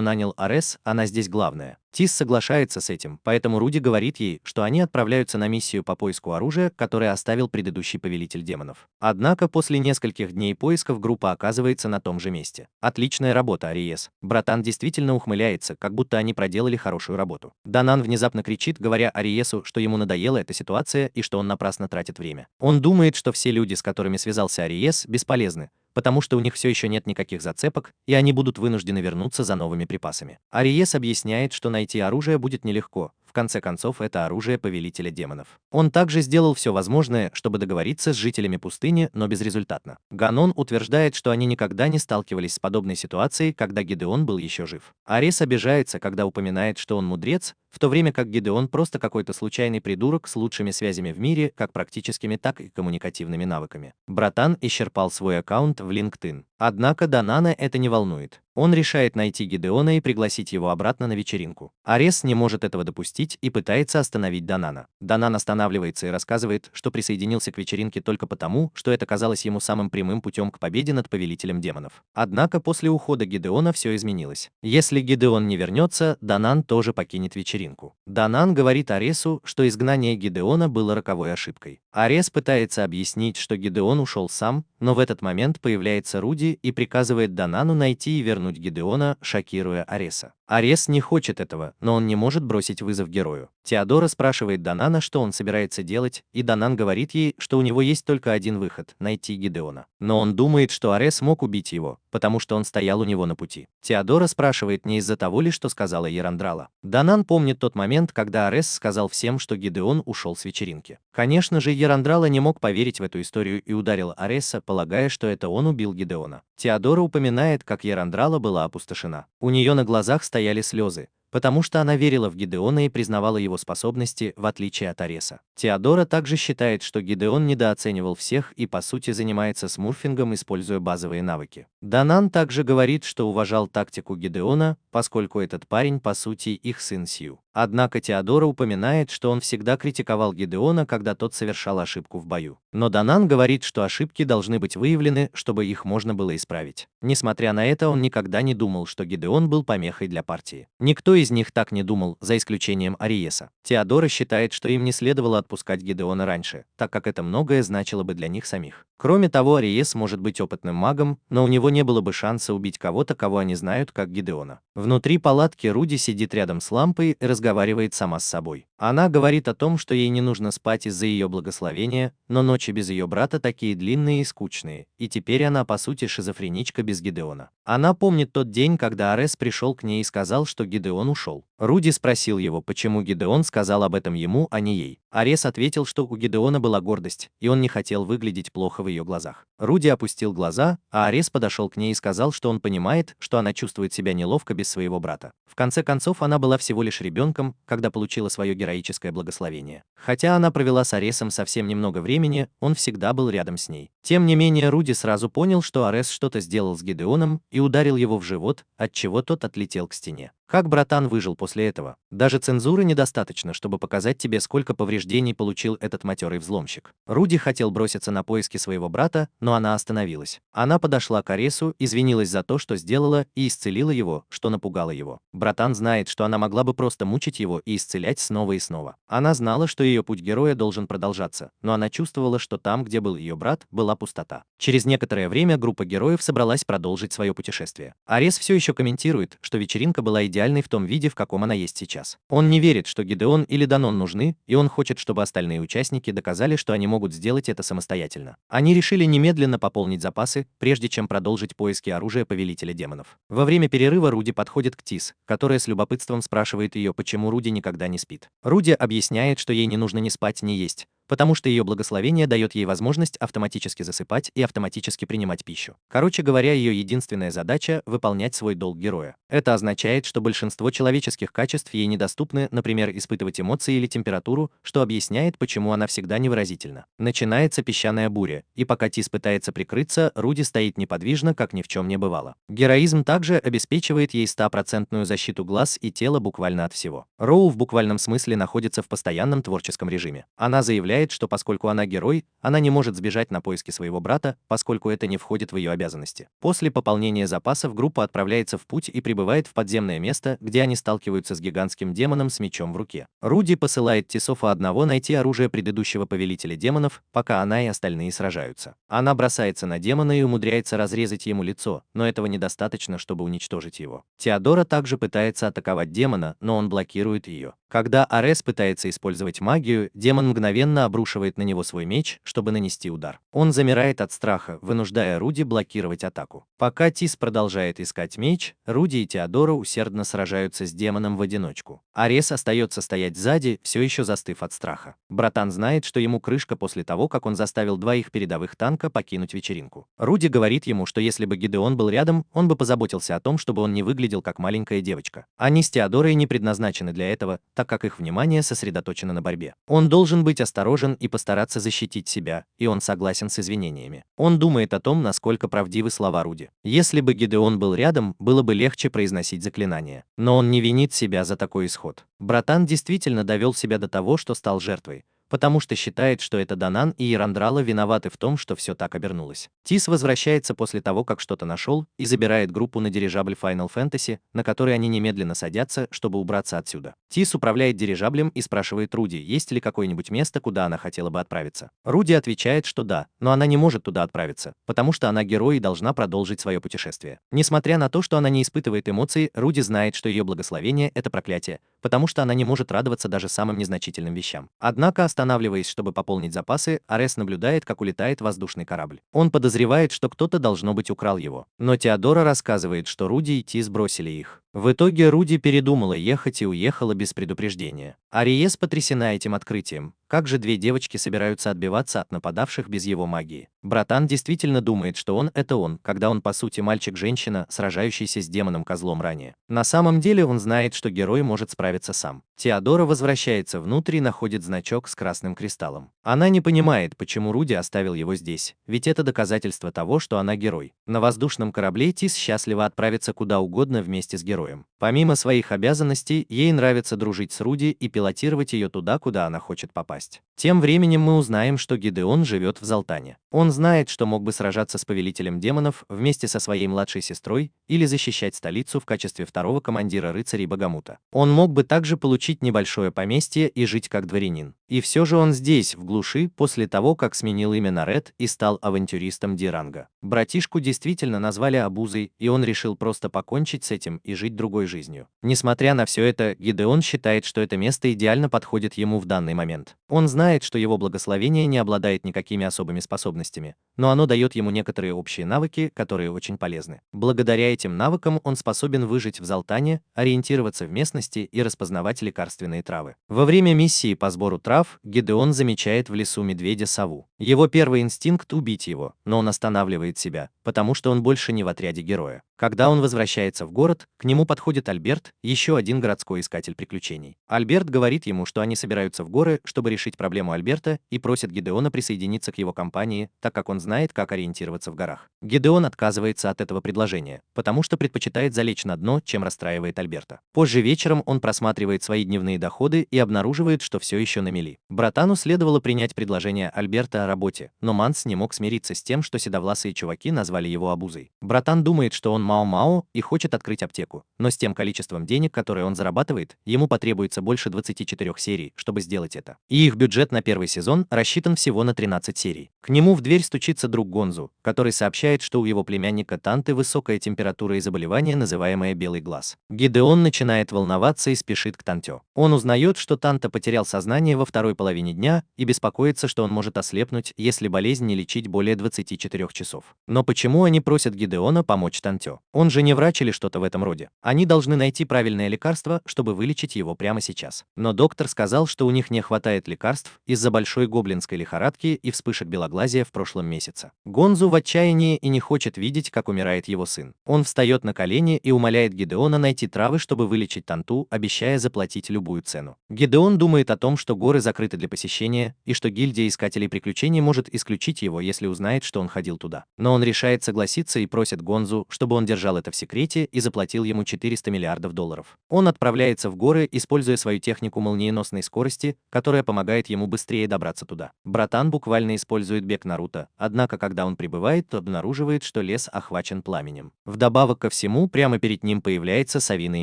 нанял Арес, она здесь главная. Тис соглашается с этим, поэтому Руди говорит ей, что они отправляются на миссию по поиску оружия, которое оставил предыдущий повелитель демонов. Однако после нескольких дней поисков группа оказывается на том же месте. Отличная работа, Ариес. Братан действительно ухмыляется, как будто они проделали хорошую работу. Данан внезапно кричит, говоря Ариесу, что ему надоела эта ситуация и что он напрасно тратит время. Он думает, что все люди, с которыми связался Ариес, бесполезны, потому что у них все еще нет никаких зацепок, и они будут вынуждены вернуться за новыми припасами. Ариес объясняет, что найти оружие будет нелегко. В конце концов, это оружие повелителя демонов. Он также сделал все возможное, чтобы договориться с жителями пустыни, но безрезультатно. Ганон утверждает, что они никогда не сталкивались с подобной ситуацией, когда Гидеон был еще жив. Арес обижается, когда упоминает, что он мудрец, в то время как Гидеон просто какой-то случайный придурок с лучшими связями в мире, как практическими, так и коммуникативными навыками. Братан исчерпал свой аккаунт в LinkedIn. Однако Данана это не волнует. Он решает найти Гидеона и пригласить его обратно на вечеринку. Арес не может этого допустить и пытается остановить Данана. Данан останавливается и рассказывает, что присоединился к вечеринке только потому, что это казалось ему самым прямым путем к победе над повелителем демонов. Однако после ухода Гидеона все изменилось. Если Гидеон не вернется, Данан тоже покинет вечеринку. Данан говорит Аресу, что изгнание Гидеона было роковой ошибкой. Арес пытается объяснить, что Гидеон ушел сам, но в этот момент появляется Руди и приказывает Данану найти и вернуть Гидеона, шокируя Ареса. Арес не хочет этого, но он не может бросить вызов герою. Теодора спрашивает Данана, что он собирается делать, и Данан говорит ей, что у него есть только один выход – найти Гидеона. Но он думает, что Арес мог убить его, потому что он стоял у него на пути. Теодора спрашивает, не из-за того ли, что сказала Ерандрала. Данан помнит тот момент, когда Арес сказал всем, что Гидеон ушел с вечеринки. Конечно же, Ерандрала не мог поверить в эту историю и ударил Ареса, полагая, что это он убил Гидеона. Теодора упоминает, как Ерандрала была опустошена. У нее на глазах стояли слезы, потому что она верила в Гидеона и признавала его способности, в отличие от Ареса. Теодора также считает, что Гидеон недооценивал всех и по сути занимается смурфингом, используя базовые навыки. Данан также говорит, что уважал тактику Гидеона, поскольку этот парень по сути их сын Сью. Однако Теодора упоминает, что он всегда критиковал Гидеона, когда тот совершал ошибку в бою. Но Данан говорит, что ошибки должны быть выявлены, чтобы их можно было исправить. Несмотря на это, он никогда не думал, что Гидеон был помехой для партии. Никто из них так не думал, за исключением Ариеса. Теодора считает, что им не следовало отпускать Гидеона раньше, так как это многое значило бы для них самих. Кроме того, Ариес может быть опытным магом, но у него не было бы шанса убить кого-то, кого они знают, как Гидеона. Внутри палатки Руди сидит рядом с лампой и разговаривает сама с собой. Она говорит о том, что ей не нужно спать из-за ее благословения, но ночи без ее брата такие длинные и скучные, и теперь она по сути шизофреничка без Гидеона. Она помнит тот день, когда Арес пришел к ней и сказал, что Гидеон ушел. Руди спросил его, почему Гидеон сказал об этом ему, а не ей. Арес ответил, что у Гидеона была гордость, и он не хотел выглядеть плохо в ее глазах. Руди опустил глаза, а Арес подошел к ней и сказал, что он понимает, что она чувствует себя неловко без своего брата. В конце концов, она была всего лишь ребенком, когда получила свое героическое благословение. Хотя она провела с Аресом совсем немного времени, он всегда был рядом с ней. Тем не менее, Руди сразу понял, что Арес что-то сделал с Гидеоном и ударил его в живот, отчего тот отлетел к стене. Как братан выжил после этого? Даже цензуры недостаточно, чтобы показать тебе, сколько повреждений получил этот матерый взломщик. Руди хотел броситься на поиски своего брата, но она остановилась. Она подошла к Аресу, извинилась за то, что сделала, и исцелила его, что напугало его. Братан знает, что она могла бы просто мучить его и исцелять снова и снова. Она знала, что ее путь героя должен продолжаться, но она чувствовала, что там, где был ее брат, была пустота. Через некоторое время группа героев собралась продолжить свое путешествие. путешествие. Арес все еще комментирует, что вечеринка была идеальной в том виде, в каком она есть сейчас. Он не верит, что Гидеон или Данон нужны, и он хочет, чтобы остальные участники доказали, что они могут сделать это самостоятельно. Они решили немедленно пополнить запасы, прежде чем продолжить поиски оружия Повелителя демонов. Во время перерыва Руди подходит к Тис, которая с любопытством спрашивает ее, почему Руди никогда не спит. Руди объясняет, что ей не нужно ни спать, ни есть, потому что ее благословение дает ей возможность автоматически засыпать и автоматически принимать пищу. Короче говоря, ее единственная задача – выполнять свой долг героя. Это означает, что большинство человеческих качеств ей недоступны, например, испытывать эмоции или температуру, что объясняет, почему она всегда невыразительна. Начинается песчаная буря, и пока Тис пытается прикрыться, Руди стоит неподвижно, как ни в чем не бывало. Героизм также обеспечивает ей 100% защиту глаз и тела буквально от всего. Роу в буквальном смысле находится в постоянном творческом режиме. Она заявляет, что поскольку она герой, она не может сбежать на поиски своего брата, поскольку это не входит в ее обязанности. После пополнения запасов группа отправляется в путь и прибывает в подземное место, где они сталкиваются с гигантским демоном с мечом в руке. Руди посылает Тисофа одного найти оружие предыдущего повелителя демонов, пока она и остальные сражаются. Она бросается на демона и умудряется разрезать ему лицо, но этого недостаточно, чтобы уничтожить его. Теодора также пытается атаковать демона, но он блокирует ее. Когда Арес пытается использовать магию, демон мгновенно обрушивает на него свой меч, чтобы нанести удар. Он замирает от страха, вынуждая Руди блокировать атаку. Пока Тис продолжает искать меч, Руди и Теодора усердно сражаются с демоном в одиночку. Арес остается стоять сзади, все еще застыв от страха. Братан знает, что ему крышка после того, как он заставил двоих передовых танка покинуть вечеринку. Руди говорит ему, что если бы Гидеон был рядом, он бы позаботился о том, чтобы он не выглядел как маленькая девочка. Они с Теодорой не предназначены для этого, так как их внимание сосредоточено на борьбе. Он должен быть осторожен и постараться защитить себя, и он согласен с извинениями. Он думает о том, насколько правдивы слова Руди. Если бы Гидеон был рядом, было бы легче произносить заклинания. Но он не винит себя за такой исход. Братан действительно довел себя до того, что стал жертвой, потому что считает, что это Данан и Ирандрала виноваты в том, что все так обернулось. Тис возвращается после того, как что-то нашел, и забирает группу на дирижабль Final Fantasy, на который они немедленно садятся, чтобы убраться отсюда. Тис управляет дирижаблем и спрашивает Руди, есть ли какое-нибудь место, куда она хотела бы отправиться. Руди отвечает, что да, но она не может туда отправиться, потому что она герой и должна продолжить свое путешествие. Несмотря на то, что она не испытывает эмоций, Руди знает, что ее благословение – это проклятие, потому что она не может радоваться даже самым незначительным вещам. Однако, останавливаясь, чтобы пополнить запасы, Арес наблюдает, как улетает воздушный корабль. Он подозревает, что кто-то, должно быть, украл его. Но Теодора рассказывает, что Руди и Тис бросили их. В итоге Руди передумала ехать и уехала без предупреждения. Ариес потрясена этим открытием. Как же две девочки собираются отбиваться от нападавших без его магии? Братан действительно думает, что он – это он, когда он по сути мальчик-женщина, сражающийся с демоном-козлом ранее. На самом деле он знает, что герой может справиться сам. Теодора возвращается внутрь и находит значок с красным кристаллом. Она не понимает, почему Руди оставил его здесь, ведь это доказательство того, что она герой. На воздушном корабле Тис счастливо отправится куда угодно вместе с героем. Помимо своих обязанностей, ей нравится дружить с Руди и пилотировать ее туда, куда она хочет попасть. Тем временем мы узнаем, что Гидеон живет в Залтане. Он знает, что мог бы сражаться с повелителем демонов вместе со своей младшей сестрой или защищать столицу в качестве второго командира рыцарей Багамута. Он мог бы также получить небольшое поместье и жить как дворянин. И все же он здесь, в глуши, после того, как сменил имя на Ред и стал авантюристом Ди-ранга. Братишку действительно назвали обузой, и он решил просто покончить с этим и жить другой жизнью. Несмотря на все это, Гидеон считает, что это место идеально подходит ему в данный момент. Он знает, что его благословение не обладает никакими особыми способностями, но оно дает ему некоторые общие навыки, которые очень полезны. Благодаря этим навыкам он способен выжить в Залтане, ориентироваться в местности и распознавать лекарственные травы. Во время миссии по сбору трав Гидеон замечает в лесу медведя-сову. Его первый инстинкт – убить его, но он останавливает себя, потому что он больше не в отряде героя. Когда он возвращается в город, к нему подходит Альберт, еще один городской искатель приключений. Альберт говорит ему, что они собираются в горы, чтобы решить проблему Альберта, и просит Гидеона присоединиться к его компании, так как он знает, как ориентироваться в горах. Гидеон отказывается от этого предложения, потому что предпочитает залечь на дно, чем расстраивает Альберта. Позже вечером он просматривает свои дневные доходы и обнаруживает, что все еще на мели. Братану следовало принять предложение Альберта о работе, но Манс не мог смириться с тем, что седовласые чуваки назвали его обузой. Братан думает, что он Мао-Мао и хочет открыть аптеку, но с тем количеством денег, которые он зарабатывает, ему потребуется больше 24 серий, чтобы сделать это. И их бюджет на первый сезон рассчитан всего на 13 серий. К нему в дверь стучится друг Гонзу, который сообщает, что у его племянника Танты высокая температура и заболевание, называемое белый глаз. Гидеон начинает волноваться и спешит к Танте. Он узнает, что Танта потерял сознание во второй половине дня и беспокоится, что он может ослепнуть, если болезнь не лечить более 24 часов. Но почему они просят Гидеона помочь Танте? Он же не врач или что-то в этом роде. Они должны найти правильное лекарство, чтобы вылечить его прямо сейчас. Но доктор сказал, что у них не хватает лекарств из-за большой гоблинской лихорадки и вспышек белоглазия в прошлом месяце. Гонзу в отчаянии и не хочет видеть, как умирает его сын. Он встает на колени и умоляет Гидеона найти травы, чтобы вылечить Танту, обещая заплатить любую цену. Гидеон думает о том, что горы закрыты для посещения, и что гильдия искателей приключений может исключить его, если узнает, что он ходил туда. Но он решает согласиться и просит Гонзу, чтобы он держал это в секрете и заплатил ему 400 миллиардов долларов. Он отправляется в горы, используя свою технику молниеносной скорости, которая помогает ему быстрее добраться туда. Братан буквально использует бег Наруто, однако когда он прибывает, то обнаруживает, что лес охвачен пламенем. Вдобавок ко всему, прямо перед ним появляется совиный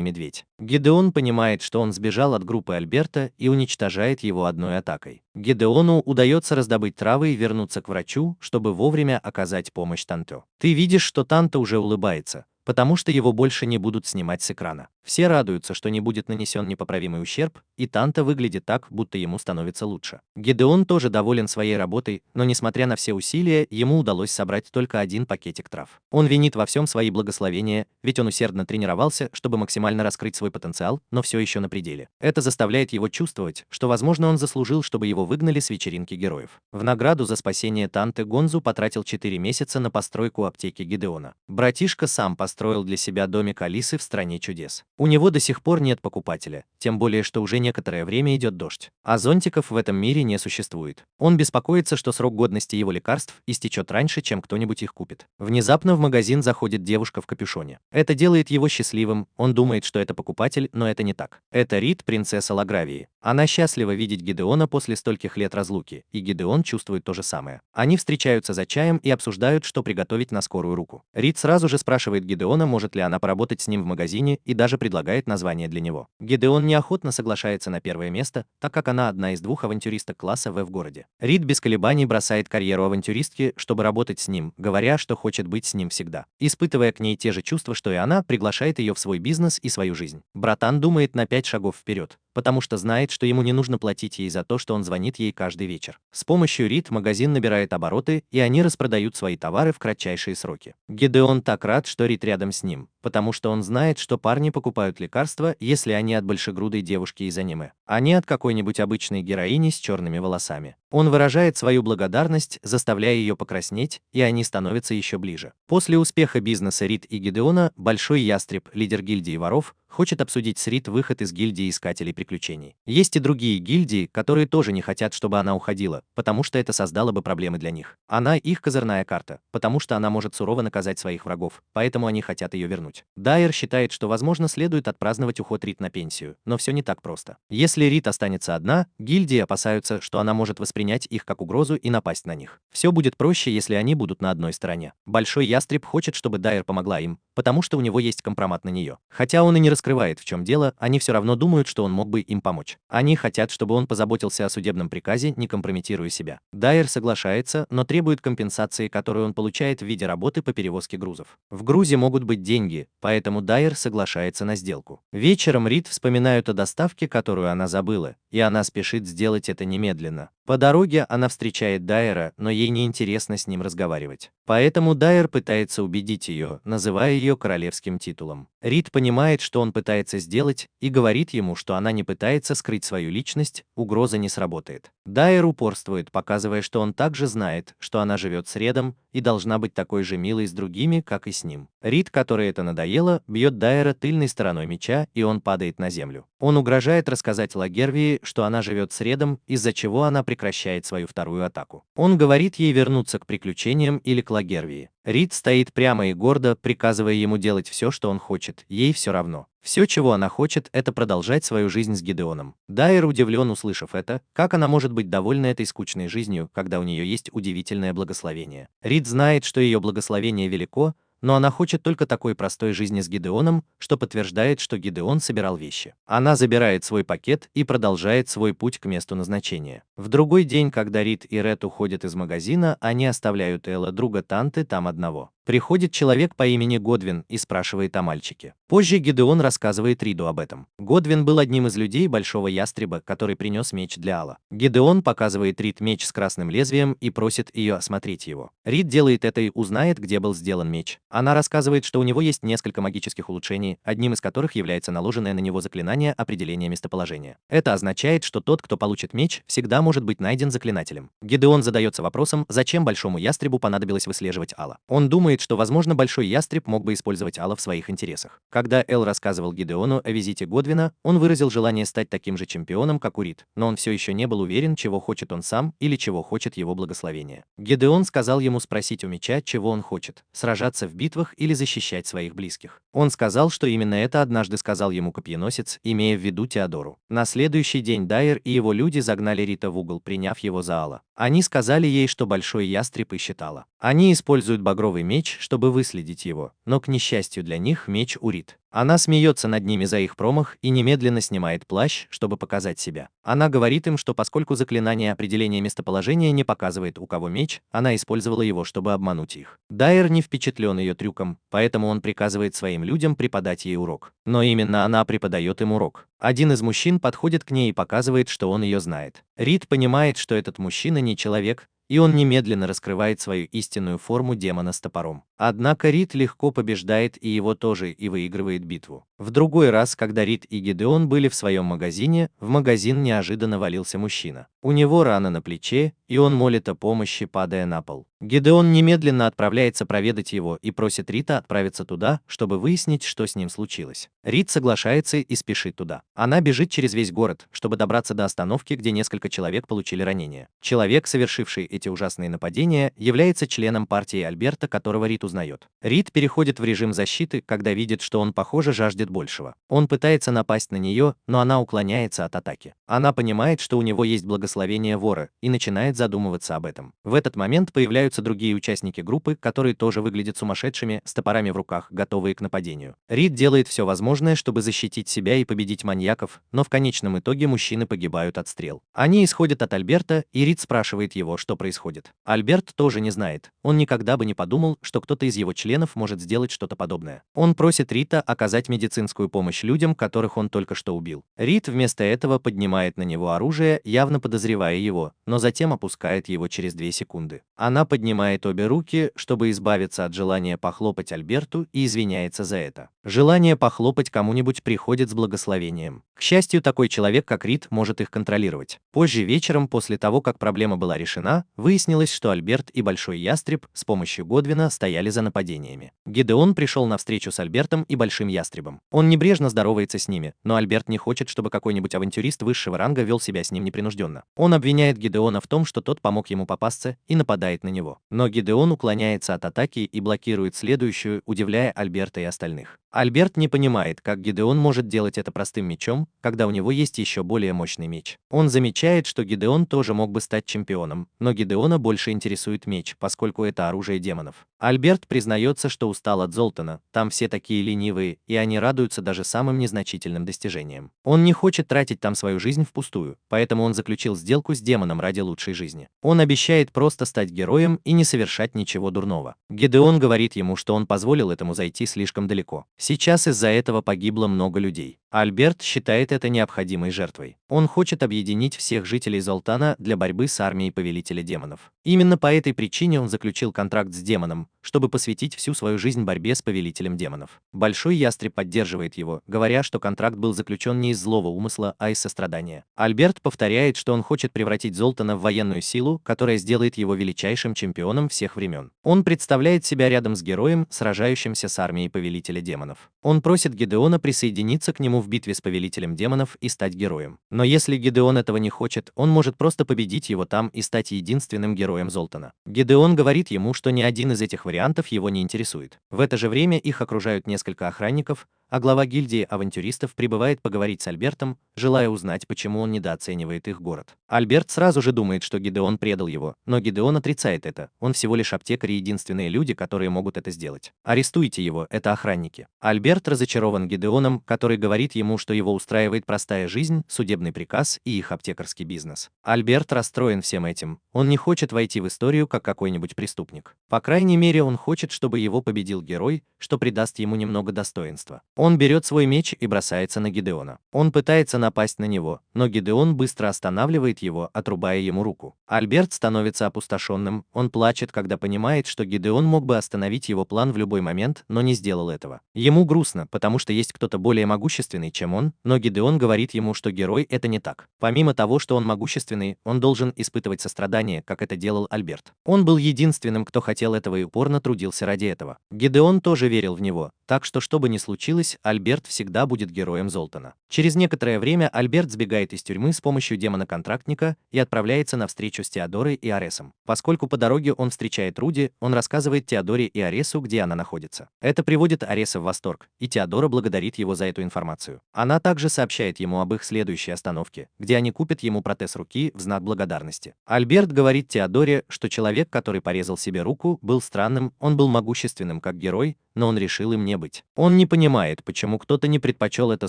медведь. Гидеон понимает, что он сбежал от группы Альберта и уничтожает его одной атакой. Гидеону удается раздобыть травы и вернуться к врачу, чтобы вовремя оказать помощь Танте. Ты видишь, что Танта уже улыбается, потому что его больше не будут снимать с экрана. Все радуются, что не будет нанесен непоправимый ущерб, и Танта выглядит так, будто ему становится лучше. Гидеон тоже доволен своей работой, но несмотря на все усилия, ему удалось собрать только один пакетик трав. Он винит во всем свои благословения, ведь он усердно тренировался, чтобы максимально раскрыть свой потенциал, но все еще на пределе. Это заставляет его чувствовать, что, возможно, он заслужил, чтобы его выгнали с вечеринки героев. В награду за спасение Танты Гонзу потратил 4 месяца на постройку аптеки Гидеона. Братишка сам построил для себя домик Алисы в стране чудес. У него до сих пор нет покупателя, тем более, что уже некоторое время идет дождь. А зонтиков в этом мире не существует. Он беспокоится, что срок годности его лекарств истечет раньше, чем кто-нибудь их купит. Внезапно в магазин заходит девушка в капюшоне. Это делает его счастливым, он думает, что это покупатель, но это не так. Это Рит, принцесса Лагравии. Она счастлива видеть Гидеона после стольких лет разлуки, и Гидеон чувствует то же самое. Они встречаются за чаем и обсуждают, что приготовить на скорую руку. Рит сразу же спрашивает Гидеона, может ли она поработать с ним в магазине, и даже предлагает название для него. Гидеон неохотно соглашается на первое место, так как она одна из 2 авантюристок класса В в городе. Рит без колебаний бросает карьеру авантюристки, чтобы работать с ним, говоря, что хочет быть с ним всегда. Испытывая к ней те же чувства, что и она, приглашает ее в свой бизнес и свою жизнь. Братан думает на 5 шагов вперед, потому что знает, что ему не нужно платить ей за то, что он звонит ей каждый вечер. С помощью Рит магазин набирает обороты, и они распродают свои товары в кратчайшие сроки. Гидеон так рад, что Рит рядом с ним, потому что он знает, что парни покупают лекарства, если они от большегрудой девушки из аниме, а не от какой-нибудь обычной героини с черными волосами. Он выражает свою благодарность, заставляя ее покраснеть, и они становятся еще ближе. После успеха бизнеса Рит и Гидеона, Большой Ястреб, лидер гильдии воров, хочет обсудить с Рит выход из гильдии искателей приключений. Есть и другие гильдии, которые тоже не хотят, чтобы она уходила, потому что это создало бы проблемы для них. Она их козырная карта, потому что она может сурово наказать своих врагов, поэтому они хотят ее вернуть. Дайер считает, что, возможно, следует отпраздновать уход Рит на пенсию, но все не так просто. Если Рит останется одна, гильдии опасаются, что она может воспринять их как угрозу и напасть на них. Все будет проще, если они будут на одной стороне. Большой Ястреб хочет, чтобы Дайер помогла им, потому что у него есть компромат на нее. Хотя он и не раскрывает, в чем дело, они все равно думают, что он мог бы им помочь. Они хотят, чтобы он позаботился о судебном приказе, не компрометируя себя. Дайер соглашается, но требует компенсации, которую он получает в виде работы по перевозке грузов. В грузе могут быть деньги, поэтому Дайер соглашается на сделку. Вечером Рит вспоминает о доставке, которую она забыла, и она спешит сделать это немедленно. По дороге она встречает Дайера, но ей не интересно с ним разговаривать. Поэтому Дайер пытается убедить ее, называя ее королевским титулом. Рит понимает, что он пытается сделать, и говорит ему, что она не пытается скрыть свою личность, угроза не сработает. Дайер упорствует, показывая, что он также знает, что она живет с Редом и должна быть такой же милой с другими, как и с ним. Рит, которой это надоело, бьет Дайера тыльной стороной меча, и он падает на землю. Он угрожает рассказать Лагервии, что она живет с Редом, из-за чего она прекращает свою вторую атаку. Он говорит ей вернуться к приключениям или к Лагервии. Рит стоит прямо и гордо, приказывая ему делать все, что он хочет, ей все равно. Все, чего она хочет, это продолжать свою жизнь с Гидеоном. Дайер удивлен, услышав это, как она может быть довольна этой скучной жизнью, когда у нее есть удивительное благословение. Рит знает, что ее благословение велико, но она хочет только такой простой жизни с Гидеоном, что подтверждает, что Гидеон собирал вещи. Она забирает свой пакет и продолжает свой путь к месту назначения. В другой день, когда Рид и Ред уходят из магазина, они оставляют Элла, друга Танты, там одного. Приходит человек по имени Годвин и спрашивает о мальчике. Позже Гидеон рассказывает Риду об этом. Годвин был одним из людей Большого Ястреба, который принес меч для Алла. Гидеон показывает Рид меч с красным лезвием и просит ее осмотреть его. Рид делает это и узнает, где был сделан меч. Она рассказывает, что у него есть несколько магических улучшений, одним из которых является наложенное на него заклинание определения местоположения. Это означает, что тот, кто получит меч, всегда может быть найден заклинателем. Гидеон задается вопросом, зачем Большому Ястребу понадобилось выслеживать Алла. Он думает, что, возможно, Большой Ястреб мог бы использовать Алла в своих интересах. Когда Эл рассказывал Гидеону о визите Годвина, он выразил желание стать таким же чемпионом, как у Рид, но он все еще не был уверен, чего хочет он сам или чего хочет его благословение. Гидеон сказал ему спросить у меча, чего он хочет – сражаться в битвах или защищать своих близких. Он сказал, что именно это однажды сказал ему копьеносец, имея в виду Теодору. На следующий день Дайер и его люди загнали Рита в угол, приняв его за Алла. Они сказали ей, что Большой Ястреб ищет Алла. Они используют багровый меч, чтобы выследить его, но, к несчастью для них, меч у Рид. Она смеется над ними за их промах и немедленно снимает плащ, чтобы показать себя. Она говорит им, что поскольку заклинание определения местоположения не показывает, у кого меч, она использовала его, чтобы обмануть их. Дайер не впечатлен ее трюком, поэтому он приказывает своим людям преподать ей урок. Но именно она преподает им урок. Один из мужчин подходит к ней и показывает, что он ее знает. Рид понимает, что этот мужчина не человек, и он немедленно раскрывает свою истинную форму демона с топором. Однако Рид легко побеждает и его тоже и выигрывает битву. В другой раз, когда Рид и Гидеон были в своем магазине, в магазин неожиданно валился мужчина. У него рана на плече, и он молит о помощи, падая на пол. Гидеон немедленно отправляется проведать его и просит Рита отправиться туда, чтобы выяснить, что с ним случилось. Рид соглашается и спешит туда. Она бежит через весь город, чтобы добраться до остановки, где несколько человек получили ранения. Человек, совершивший эти ужасные нападения, является членом партии Альберта, которого Рид узнает. Рид переходит в режим защиты, когда видит, что он, похоже, жаждет большего. Он пытается напасть на нее, но она уклоняется от атаки. Она понимает, что у него есть благословение вора, и начинает задумываться об этом. В этот момент появляются другие участники группы, которые тоже выглядят сумасшедшими, с топорами в руках, готовые к нападению. Рид делает все возможное, чтобы защитить себя и победить маньяков, но в конечном итоге мужчины погибают от стрел. Они исходят от Альберта, и Рид спрашивает его, что происходит. Альберт тоже не знает. Он никогда бы не подумал, что кто-то из его членов может сделать что-то подобное. Он просит Рита оказать медицинскую помощь людям, которых он только что убил. Рид вместо этого поднимает на него оружие, явно подозревая его, но затем опускает его через 2 секунды. Она поднимает обе руки, чтобы избавиться от желания похлопать Альберту, и извиняется за это. Желание похлопать кому-нибудь приходит с благословением. К счастью, такой человек, как Рид, может их контролировать. Позже вечером, после того, как проблема была решена, выяснилось, что Альберт и Большой Ястреб с помощью Годвина стояли за нападениями. Гидеон пришел на встречу с Альбертом и Большим Ястребом. Он небрежно здоровается с ними, но Альберт не хочет, чтобы какой-нибудь авантюрист высшего ранга вел себя с ним непринужденно. Он обвиняет Гидеона в том, что тот помог ему попасться, и нападает на него. Но Гидеон уклоняется от атаки и блокирует следующую, удивляя Альберта и остальных. Альберт не понимает, как Гидеон может делать это простым мечом, когда у него есть еще более мощный меч. Он замечает, что Гидеон тоже мог бы стать чемпионом, но Гидеона больше интересует меч, поскольку это оружие демонов. Альберт признается, что устал от Золтана, там все такие ленивые, и они радуются даже самым незначительным достижениям. Он не хочет тратить там свою жизнь впустую, поэтому он заключил сделку с демоном ради лучшей жизни. Он обещает просто стать героем и не совершать ничего дурного. Гидеон говорит ему, что он позволил этому зайти слишком далеко. Сейчас из-за этого погибло много людей. Альберт считает это необходимой жертвой. Он хочет объединить всех жителей Золтана для борьбы с армией Повелителя Демонов. Именно по этой причине он заключил контракт с демоном, чтобы посвятить всю свою жизнь борьбе с Повелителем Демонов. Большой Ястреб поддерживает его, говоря, что контракт был заключен не из злого умысла, а из сострадания. Альберт повторяет, что он хочет превратить Золтана в военную силу, которая сделает его величайшим чемпионом всех времен. Он представляет себя рядом с героем, сражающимся с армией Повелителя Демонов. Он просит Гидеона присоединиться к нему в битве с Повелителем Демонов и стать героем. Но если Гидеон этого не хочет, он может просто победить его там и стать единственным героем Золтана. Гидеон говорит ему, что ни один из этих вариантов его не интересует. В это же время их окружают несколько охранников, а глава гильдии авантюристов прибывает поговорить с Альбертом, желая узнать, почему он недооценивает их город. Альберт сразу же думает, что Гидеон предал его, но Гидеон отрицает это, он всего лишь аптекарь и единственные люди, которые могут это сделать. Арестуйте его, это охранники. Альберт разочарован Гидеоном, который говорит ему, что его устраивает простая жизнь, судебный приказ и их аптекарский бизнес. Альберт расстроен всем этим, он не хочет войти в историю как какой-нибудь преступник. По крайней мере, он хочет, чтобы его победил герой, что придаст ему немного достоинства. Он берет свой меч и бросается на Гидеона. Он пытается напасть на него, но Гидеон быстро останавливает его, отрубая ему руку. Альберт становится опустошенным, он плачет, когда понимает, что Гидеон мог бы остановить его план в любой момент, но не сделал этого. Ему грустно, потому что есть кто-то более могущественный, чем он, но Гидеон говорит ему, что герой — это не так. Помимо того, что он могущественный, он должен испытывать сострадание, как это делал Альберт. Он был единственным, кто хотел этого и упорно трудился ради этого. Гидеон тоже верил в него, так что бы ни случилось, Альберт всегда будет героем Золтана. Через некоторое время Альберт сбегает из тюрьмы с помощью демона-контрактника и отправляется на встречу с Теодорой и Аресом. Поскольку по дороге он встречает Руди, он рассказывает Теодоре и Аресу, где она находится. Это приводит Ареса в восторг, и Теодора благодарит его за эту информацию. Она также сообщает ему об их следующей остановке, где они купят ему протез руки в знак благодарности. Альберт говорит Теодоре, что человек, который порезал себе руку, был странным, он был могущественным как герой, но он решил им не быть. Он не понимает, почему кто-то не предпочел это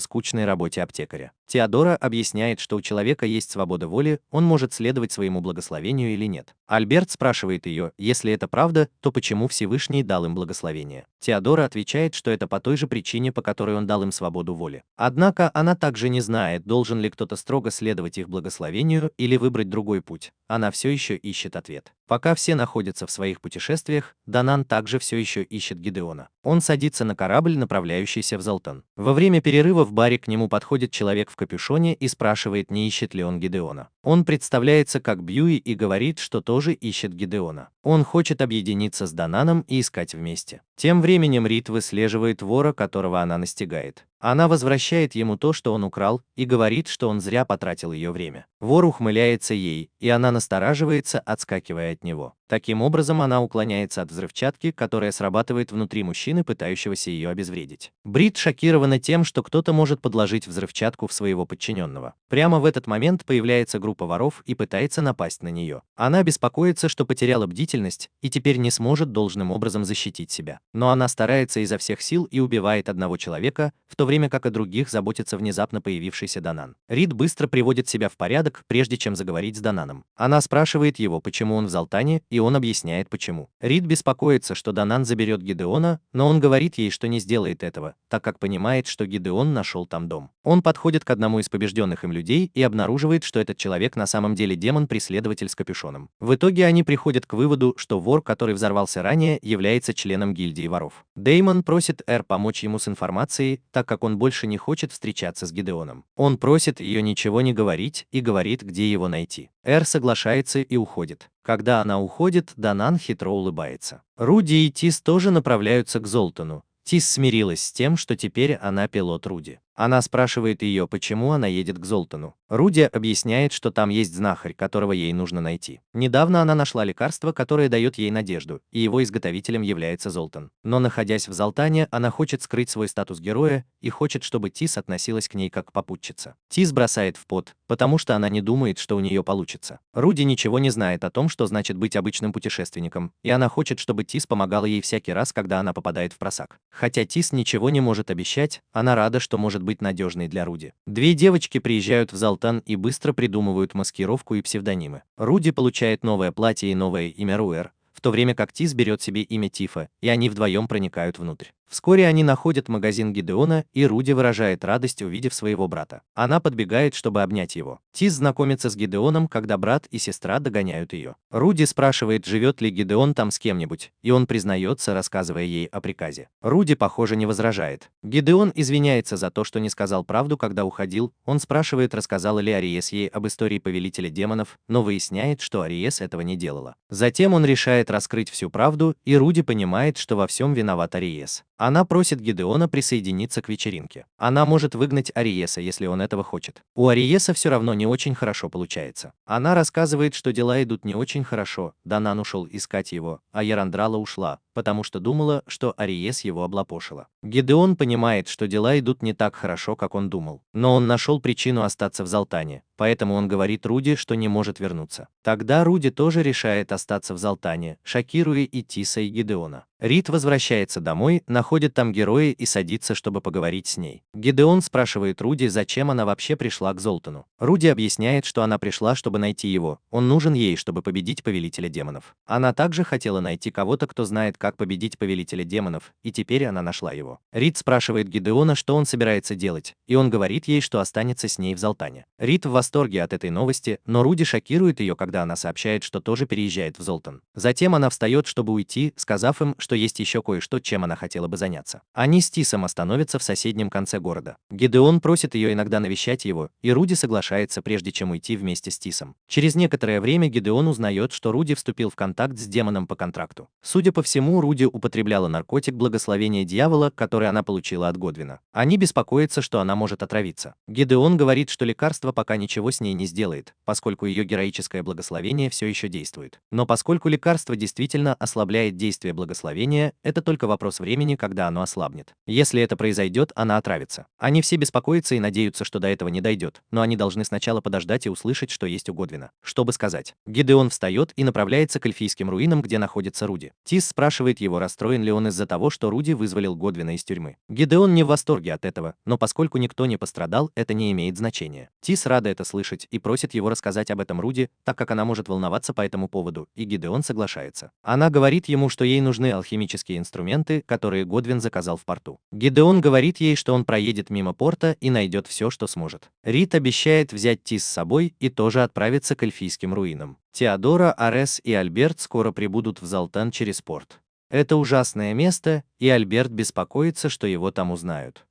скучной работе аптекаря. Теодора объясняет, что у человека есть свобода воли, он может следовать своему благословению или нет. Альберт спрашивает ее, если это правда, то почему Всевышний дал им благословение. Теодора отвечает, что это по той же причине, по которой он дал им свободу воли. Однако она также не знает, должен ли кто-то строго следовать их благословению или выбрать другой путь. Она все еще ищет ответ. Пока все находятся в своих путешествиях, Данан также все еще ищет Гидеона. Он садится на корабль, направляющийся в Золтан. Во время перерыва в баре к нему подходит человек в капюшоне и спрашивает, не ищет ли он Гидеона. Он представляется как Бьюи и говорит, что тоже ищет Гидеона. Он хочет объединиться с Дананом и искать вместе. Тем временем Рит выслеживает вора, которого она настигает. Она возвращает ему то, что он украл, и говорит, что он зря потратил ее время. Вор ухмыляется ей, и она настораживается, отскакивая от него. Таким образом, она уклоняется от взрывчатки, которая срабатывает внутри мужчины, пытающегося ее обезвредить. Брит шокирована тем, что кто-то может подложить взрывчатку в своего подчиненного. Прямо в этот момент появляется группа воров и пытается напасть на нее. Она беспокоится, что потеряла бдительность и теперь не сможет должным образом защитить себя. Но она старается изо всех сил и убивает одного человека, в то время как о других заботится внезапно появившийся Данан. Рид быстро приводит себя в порядок, прежде чем заговорить с Дананом. Она спрашивает его, почему он в Золтане, и он объясняет почему. Рид беспокоится, что Данан заберет Гидеона, но он говорит ей, что не сделает этого, так как понимает, что Гидеон нашел там дом. Он подходит к одному из побежденных им людей и обнаруживает, что этот человек на самом деле демон-преследователь с капюшоном. В итоге они приходят к выводу, что вор, который взорвался ранее, является членом гильдии воров. Деймон просит Эр помочь ему с информацией, так как он больше не хочет встречаться с Гидеоном. Он просит ее ничего не говорить и говорит, где его найти. Эр соглашается и уходит. Когда она уходит, Данан хитро улыбается. Руди и Тис тоже направляются к Золтану. Тис смирилась с тем, что теперь она пилот Руди. Она спрашивает ее, почему она едет к Золтану. Руди объясняет, что там есть знахарь, которого ей нужно найти. Недавно она нашла лекарство, которое дает ей надежду, и его изготовителем является Золтан. Но находясь в Золтане, она хочет скрыть свой статус героя и хочет, чтобы Тис относилась к ней как к попутчице. Тис бросает в пот, потому что она не думает, что у нее получится. Руди ничего не знает о том, что значит быть обычным путешественником, и она хочет, чтобы Тис помогала ей всякий раз, когда она попадает в просак. Хотя Тис ничего не может обещать, она рада, что может быть надежной для Руди. Две девочки приезжают в Золтан и быстро придумывают маскировку и псевдонимы. Руди получает новое платье и новое имя Руэр, в то время как Тис берет себе имя Тифа, и они вдвоем проникают внутрь. Вскоре они находят магазин Гидеона, и Руди выражает радость, увидев своего брата. Она подбегает, чтобы обнять его. Тис знакомится с Гидеоном, когда брат и сестра догоняют ее. Руди спрашивает, живет ли Гидеон там с кем-нибудь, и он признается, рассказывая ей о приказе. Руди, похоже, не возражает. Гидеон извиняется за то, что не сказал правду, когда уходил. Он спрашивает, рассказала ли Ариес ей об истории повелителя демонов, но выясняет, что Ариес этого не делала. Затем он решает раскрыть всю правду, и Руди понимает, что во всем виноват Ариес. Она просит Гидеона присоединиться к вечеринке. Она может выгнать Ариеса, если он этого хочет. У Ариеса все равно не очень хорошо получается. Она рассказывает, что дела идут не очень хорошо, Данан ушел искать его, а Ярандрала ушла. потому что думала, что Ариес его облапошила. Гидеон понимает, что дела идут не так хорошо, как он думал. Но он нашел причину остаться в Золтане, поэтому он говорит Руди, что не может вернуться. Тогда Руди тоже решает остаться в Золтане, шокируя и Тиса, и Гидеона. Рид возвращается домой, находит там героя и садится, чтобы поговорить с ней. Гидеон спрашивает Руди, зачем она вообще пришла к Золтану. Руди объясняет, что она пришла, чтобы найти его. Он нужен ей, чтобы победить повелителя демонов. Она также хотела найти кого-то, кто знает, как победить повелителя демонов, и теперь она нашла его. Рид спрашивает Гидеона, что он собирается делать, и он говорит ей, что останется с ней в Золтане. Рид в восторге от этой новости, но Руди шокирует ее, когда она сообщает, что тоже переезжает в Золтан. Затем она встает, чтобы уйти, сказав им, что есть еще кое-что, чем она хотела бы заняться. Они с Тисом остановятся в соседнем конце города. Гидеон просит ее иногда навещать его, и Руди соглашается, прежде чем уйти вместе с Тисом. Через некоторое время Гидеон узнает, что Руди вступил в контакт с демоном по контракту. Судя по всему, Руди употребляла наркотик благословения дьявола, который она получила от Годвина. Они беспокоятся, что она может отравиться. Гидеон говорит, что лекарство пока ничего с ней не сделает, поскольку ее героическое благословение все еще действует. Но поскольку лекарство действительно ослабляет действие благословения, это только вопрос времени, когда оно ослабнет. Если это произойдет, она отравится. Они все беспокоятся и надеются, что до этого не дойдет, но они должны сначала подождать и услышать, что есть у Годвина. Чтобы сказать. Гидеон встает и направляется к эльфийским руинам, где находится Руди. Тис спрашивает его, расстроен ли он из-за того, что Руди вызволил Годвина из тюрьмы. Гидеон не в восторге от этого, но поскольку никто не пострадал, это не имеет значения. Тис рада это слышать и просит его рассказать об этом Руди, так как она может волноваться по этому поводу, и Гидеон соглашается. Она говорит ему, что ей нужны алхимические инструменты, которые Годвин заказал в порту. Гидеон говорит ей, что он проедет мимо порта и найдет все, что сможет. Рид обещает взять Тис с собой и тоже отправиться к эльфийским руинам. Теодора, Арес и Альберт скоро прибудут в Золтан через порт. Это ужасное место, и Альберт беспокоится, что его там узнают.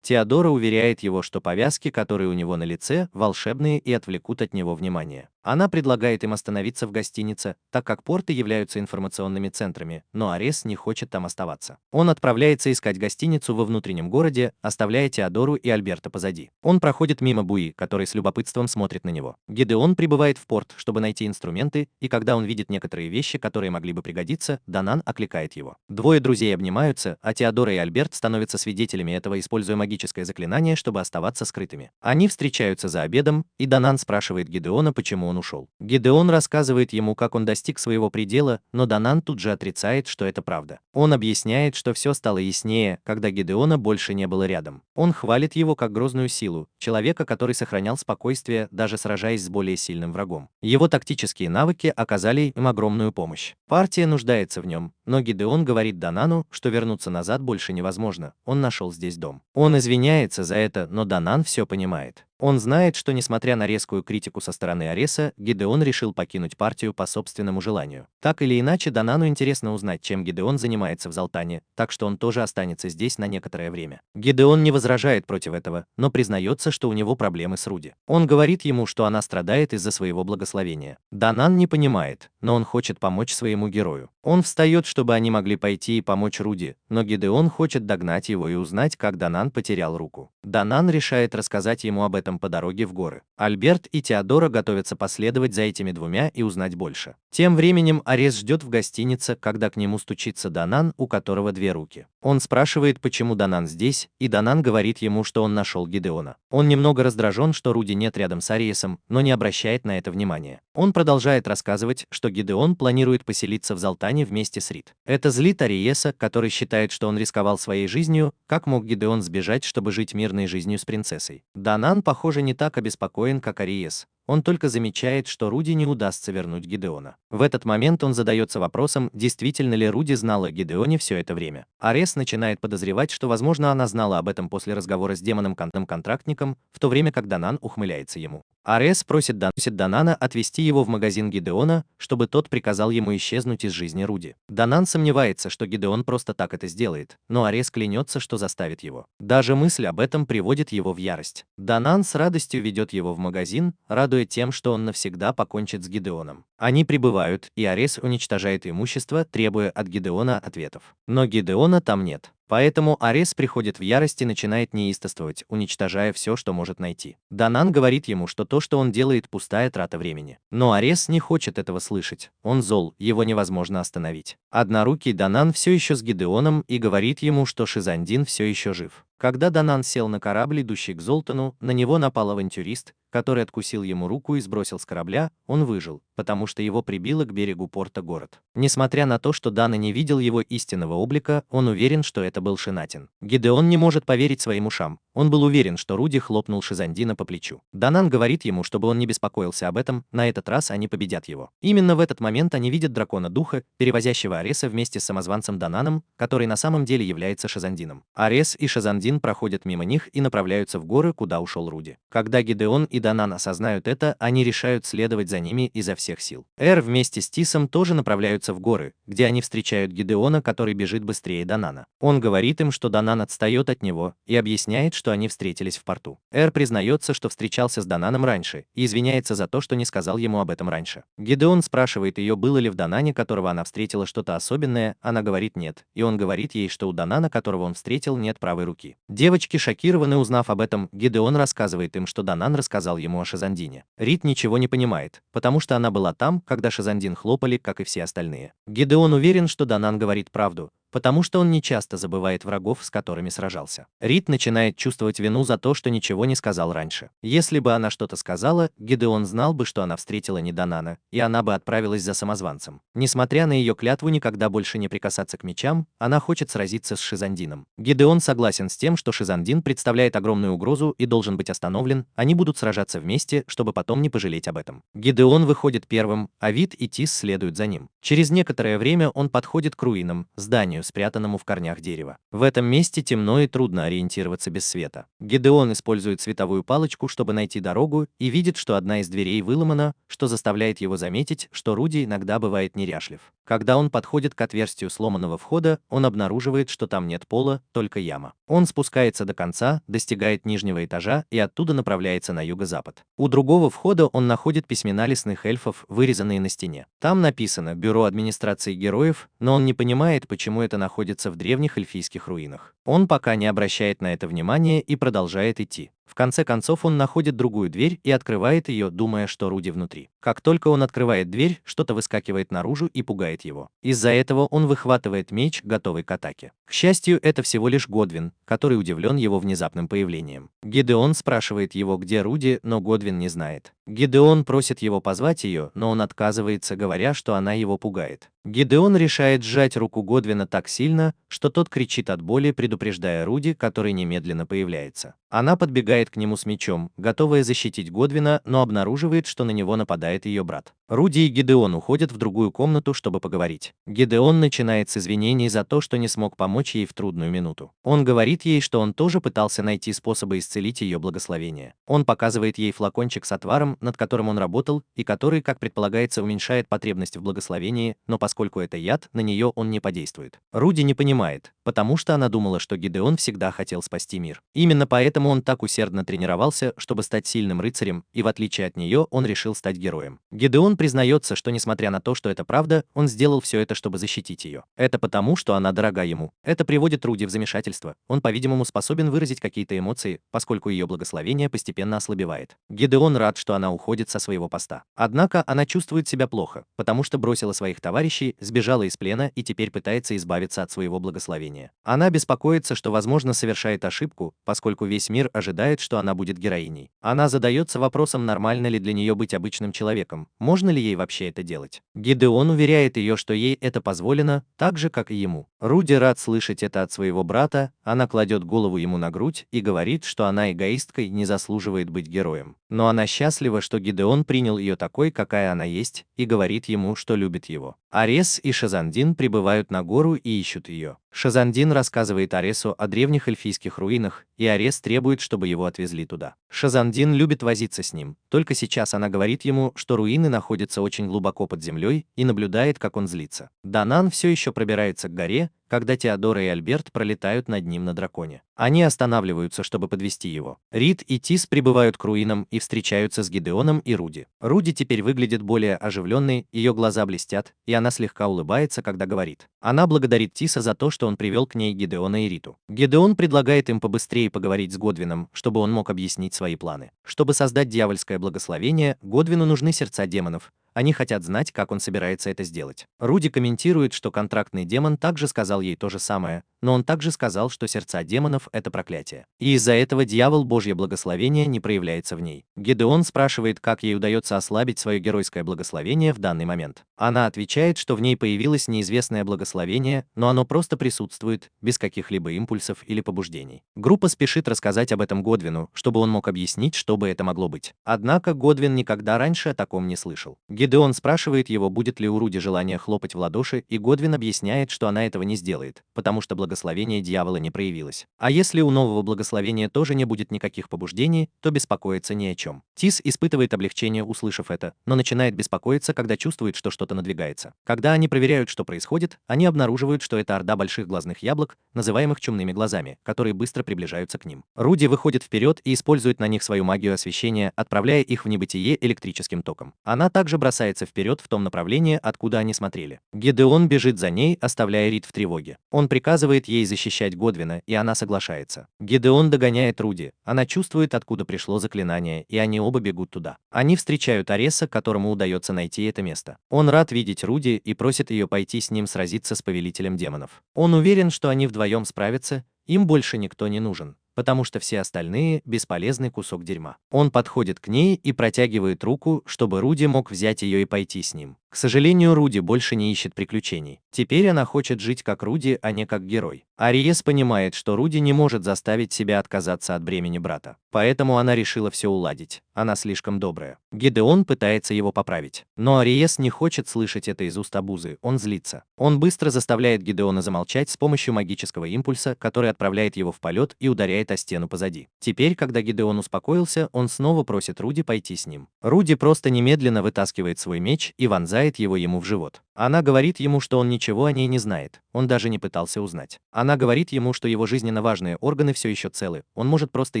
Теодора уверяет его, что повязки, которые у него на лице, волшебные и отвлекут от него внимание. Она предлагает им остановиться в гостинице, так как порты являются информационными центрами, но Арес не хочет там оставаться. Он отправляется искать гостиницу во внутреннем городе, оставляя Теодору и Альберта позади. Он проходит мимо Буи, который с любопытством смотрит на него. Гидеон прибывает в порт, чтобы найти инструменты, и когда он видит некоторые вещи, которые могли бы пригодиться, Данан окликает его. Двое друзей обнимаются, а Теодора и Альберт становятся свидетелями этого, используя магическое заклинание, чтобы оставаться скрытыми. Они встречаются за обедом, и Данан спрашивает Гидеона, почему он ушел. Гидеон рассказывает ему, как он достиг своего предела, но Данан тут же отрицает, что это правда. Он объясняет, что все стало яснее, когда Гидеона больше не было рядом. Он хвалит его как грозную силу, человека, который сохранял спокойствие, даже сражаясь с более сильным врагом. Его тактические навыки оказали им огромную помощь. Партия нуждается в нем, но Гидеон говорит Данану, что вернуться назад больше невозможно, он нашел здесь дом. Он извиняется за это, но Данан все понимает. Он знает, что несмотря на резкую критику со стороны Ареса, Гидеон решил покинуть партию по собственному желанию. Так или иначе, Данану интересно узнать, чем Гидеон занимается в Золтане, так что он тоже останется здесь на некоторое время. Гидеон не возражает против этого, но признается, что у него проблемы с Руди. Он говорит ему, что она страдает из-за своего благословения. Данан не понимает, но он хочет помочь своему герою. Он встает, чтобы они могли пойти и помочь Руди, но Гидеон хочет догнать его и узнать, как Данан потерял руку. Данан решает рассказать ему об этом по дороге в горы. Альберт и Теодора готовятся последовать за этими двумя и узнать больше. Тем временем Арес ждет в гостинице, когда к нему стучится Данан, у которого две руки. Он спрашивает, почему Данан здесь, и Данан говорит ему, что он нашел Гидеона. Он немного раздражен, что Руди нет рядом с Ариесом, но не обращает на это внимания. Он продолжает рассказывать, что Гидеон планирует поселиться в Золтане вместе с Рид. Это злит Ариеса, который считает, что он рисковал своей жизнью, как мог Гидеон сбежать, чтобы жить мирной жизнью с принцессой. Данан, похоже, не так обеспокоен, как Ариес. Он только замечает, что Руди не удастся вернуть Гидеона. В этот момент он задается вопросом, действительно ли Руди знала о Гидеоне все это время. Арес начинает подозревать, что, возможно, она знала об этом после разговора с демоном-контрактником, в то время как Данан ухмыляется ему. Арес просит Данана отвезти его в магазин Гидеона, чтобы тот приказал ему исчезнуть из жизни Руди. Данан сомневается, что Гидеон просто так это сделает, но Арес клянется, что заставит его. Даже мысль об этом приводит его в ярость. Данан с радостью ведет его в магазин, радуя тем, что он навсегда покончит с Гидеоном. Они прибывают, и Арес уничтожает имущество, требуя от Гидеона ответов. Но Гидеона там нет. Поэтому Арес приходит в ярость и начинает неистовствовать, уничтожая все, что может найти. Данан говорит ему, что то, что он делает, пустая трата времени. Но Арес не хочет этого слышать. Он зол, его невозможно остановить. Однорукий Данан все еще с Гидеоном и говорит ему, что Шизандин все еще жив. Когда Данан сел на корабль, идущий к Золтану, на него напал авантюрист, который откусил ему руку и сбросил с корабля. Он выжил, потому что его прибило к берегу порта город. Несмотря на то, что Дана не видел его истинного облика, он уверен, что это был Шинатин. Гидеон не может поверить своим ушам. Он был уверен, что Руди хлопнул Шизандина по плечу. Данан говорит ему, чтобы он не беспокоился об этом, на этот раз они победят его. Именно в этот момент они видят дракона духа, перевозящего Ареса вместе с самозванцем Дананом, который на самом деле является Шизандином. Арес и Шизандин проходят мимо них и направляются в горы, куда ушел Руди. Когда Гидеон и Данан осознают это, они решают следовать за ними изо всех сил. Эр вместе с Тисом тоже направляются в горы, где они встречают Гидеона, который бежит быстрее Данана. Он говорит им, что Данан отстает от него, и объясняет, что они встретились в порту. Эр признается, что встречался с Дананом раньше, и извиняется за то, что не сказал ему об этом раньше. Гидеон спрашивает ее, было ли в Данане, которого она встретила, что-то особенное. Она говорит нет, и он говорит ей, что у Данана, которого он встретил, нет правой руки. Девочки шокированы, узнав об этом. Гидеон рассказывает им, что Данан рассказал ему о Шизандине. Рит ничего не понимает, потому что она была там, когда Шизандин хлопали, как и все остальные. Гидеон уверен, что Данан говорит правду, потому что он не часто забывает врагов, с которыми сражался. Рит начинает чувствовать вину за то, что ничего не сказал раньше. Если бы она что-то сказала, Гидеон знал бы, что она встретила не Данана, и она бы отправилась за самозванцем. Несмотря на ее клятву никогда больше не прикасаться к мечам, она хочет сразиться с Шизандином. Гидеон согласен с тем, что Шизандин представляет огромную угрозу и должен быть остановлен. Они будут сражаться вместе, чтобы потом не пожалеть об этом. Гидеон выходит первым, а Вид и Тис следуют за ним. Через некоторое время он подходит к руинам, зданию, спрятанному в корнях дерева. В этом месте темно и трудно ориентироваться без света. Гидеон использует световую палочку, чтобы найти дорогу, и видит, что одна из дверей выломана, что заставляет его заметить, что Руди иногда бывает неряшлив. Когда он подходит к отверстию сломанного входа, он обнаруживает, что там нет пола, только яма. Он спускается до конца, достигает нижнего этажа и оттуда направляется на юго-запад. У другого входа он находит письмена лесных эльфов, вырезанные на стене. Там написано «Бюро администрации героев», но он не понимает, почему это находится в древних эльфийских руинах. Он пока не обращает на это внимания и продолжает идти. В конце концов он находит другую дверь и открывает ее, думая, что Руди внутри. Как только он открывает дверь, что-то выскакивает наружу и пугает его. Из-за этого он выхватывает меч, готовый к атаке. К счастью, это всего лишь Годвин, который удивлен его внезапным появлением. Гидеон спрашивает его, где Руди, но Годвин не знает. Гидеон просит его позвать ее, но он отказывается, говоря, что она его пугает. Гидеон решает сжать руку Годвина так сильно, что тот кричит от боли, предупреждая Руди, который немедленно появляется. Она подбегает к нему с мечом, готовая защитить Годвина, но обнаруживает, что на него нападает ее брат. Руди и Гидеон уходят в другую комнату, чтобы поговорить. Гидеон начинает с извинений за то, что не смог помочь ей в трудную минуту. Он говорит ей, что он тоже пытался найти способы исцелить ее благословение. Он показывает ей флакончик с отваром, над которым он работал, и который, как предполагается, уменьшает потребность в благословении, но поскольку это яд, на нее он не подействует. Руди не понимает, потому что она думала, что Гидеон всегда хотел спасти мир. Именно поэтому он так усердно тренировался, чтобы стать сильным рыцарем, и в отличие от нее, он решил стать героем. Гидеон признается, что несмотря на то, что это правда, он сделал все это, чтобы защитить ее. Это потому, что она дорога ему. Это приводит Руди в замешательство. Он, по-видимому, способен выразить какие-то эмоции, поскольку ее благословение постепенно ослабевает. Гидеон рад, что она уходит со своего поста. Однако она чувствует себя плохо, потому что бросила своих товарищей, сбежала из плена и теперь пытается избавиться от своего благословения. Она беспокоится, что, возможно, совершает ошибку, поскольку весь мир ожидает, что она будет героиней. Она задается вопросом, нормально ли для нее быть обычным человеком, можно ли ей вообще это делать. Гидеон уверяет ее, что ей это позволено, так же, как и ему. Руди рад слышать это от своего брата, она кладет голову ему на грудь и говорит, что она эгоистка и не заслуживает быть героем. Но она счастлива, что Гидеон принял ее такой, какая она есть, и говорит ему, что любит его. Арес и Шизандин прибывают на гору и ищут ее. Шизандин рассказывает Аресу о древних эльфийских руинах, и Арес требует, чтобы его отвезли туда. Шизандин любит возиться с ним, только сейчас она говорит ему, что руины находятся очень глубоко под землей, и наблюдает, как он злится. Данан все еще пробирается к горе, когда Теодора и Альберт пролетают над ним на драконе. Они останавливаются, чтобы подвести его. Рид и Тис прибывают к руинам и встречаются с Гидеоном и Руди. Руди теперь выглядит более оживленной, ее глаза блестят, и она слегка улыбается, когда говорит. Она благодарит Тиса за то, что он привел к ней Гидеона и Риту. Гидеон предлагает им побыстрее поговорить с Годвином, чтобы он мог объяснить свои планы. Чтобы создать дьявольское благословение, Годвину нужны сердца демонов. Они хотят знать, как он собирается это сделать. Руди комментирует, что контрактный демон также сказал ей то же самое, но он также сказал, что сердца демонов — это проклятие. И из-за этого дьявол Божье благословение не проявляется в ней. Гидеон спрашивает, как ей удается ослабить свое геройское благословение в данный момент. Она отвечает, что в ней появилось неизвестное благословение, но оно просто присутствует, без каких-либо импульсов или побуждений. Группа спешит рассказать об этом Годвину, чтобы он мог объяснить, что бы это могло быть. Однако Годвин никогда раньше о таком не слышал. Гидеон спрашивает его, будет ли у Руди желание хлопать в ладоши, и Годвин объясняет, что она этого не сделает, потому что благословение дьявола не проявилось. А если у нового благословения тоже не будет никаких побуждений, то беспокоиться ни о чем. Тис испытывает облегчение, услышав это, но начинает беспокоиться, когда чувствует, что что-то надвигается. Когда они проверяют, что происходит, они обнаруживают, что это орда больших глазных яблок, называемых чумными глазами, которые быстро приближаются к ним. Руди выходит вперед и использует на них свою магию освещения, отправляя их в небытие электрическим током. Она также бросается вперед в том направлении, откуда они смотрели. Гидеон бежит за ней, оставляя Рид в тревоге. Он приказывает ей защищать Годвина, и она соглашается. Гидеон догоняет Руди. Она чувствует, откуда пришло заклинание, и они оба бегут туда. Они встречают Ареса, которому удается найти это место. Он рад видеть Руди и просит ее пойти с ним сразиться с повелителем демонов. Он уверен, что они вдвоем справятся, им больше никто не нужен, потому что все остальные — бесполезный кусок дерьма. Он подходит к ней и протягивает руку, чтобы Руди мог взять ее и пойти с ним. К сожалению, Руди больше не ищет приключений. Теперь она хочет жить как Руди, а не как герой. Ариес понимает, что Руди не может заставить себя отказаться от бремени брата. Поэтому она решила все уладить. Она слишком добрая. Гидеон пытается его поправить. Но Ариес не хочет слышать это из уст Абузы, он злится. Он быстро заставляет Гидеона замолчать с помощью магического импульса, который отправляет его в полет и ударяет о стену позади. Теперь, когда Гидеон успокоился, он снова просит Руди пойти с ним. Руди просто немедленно вытаскивает свой меч и вонзает его ему в живот. Она говорит ему, что он ничего о ней не знает, он даже не пытался узнать. Она говорит ему, что его жизненно важные органы все еще целы, он может просто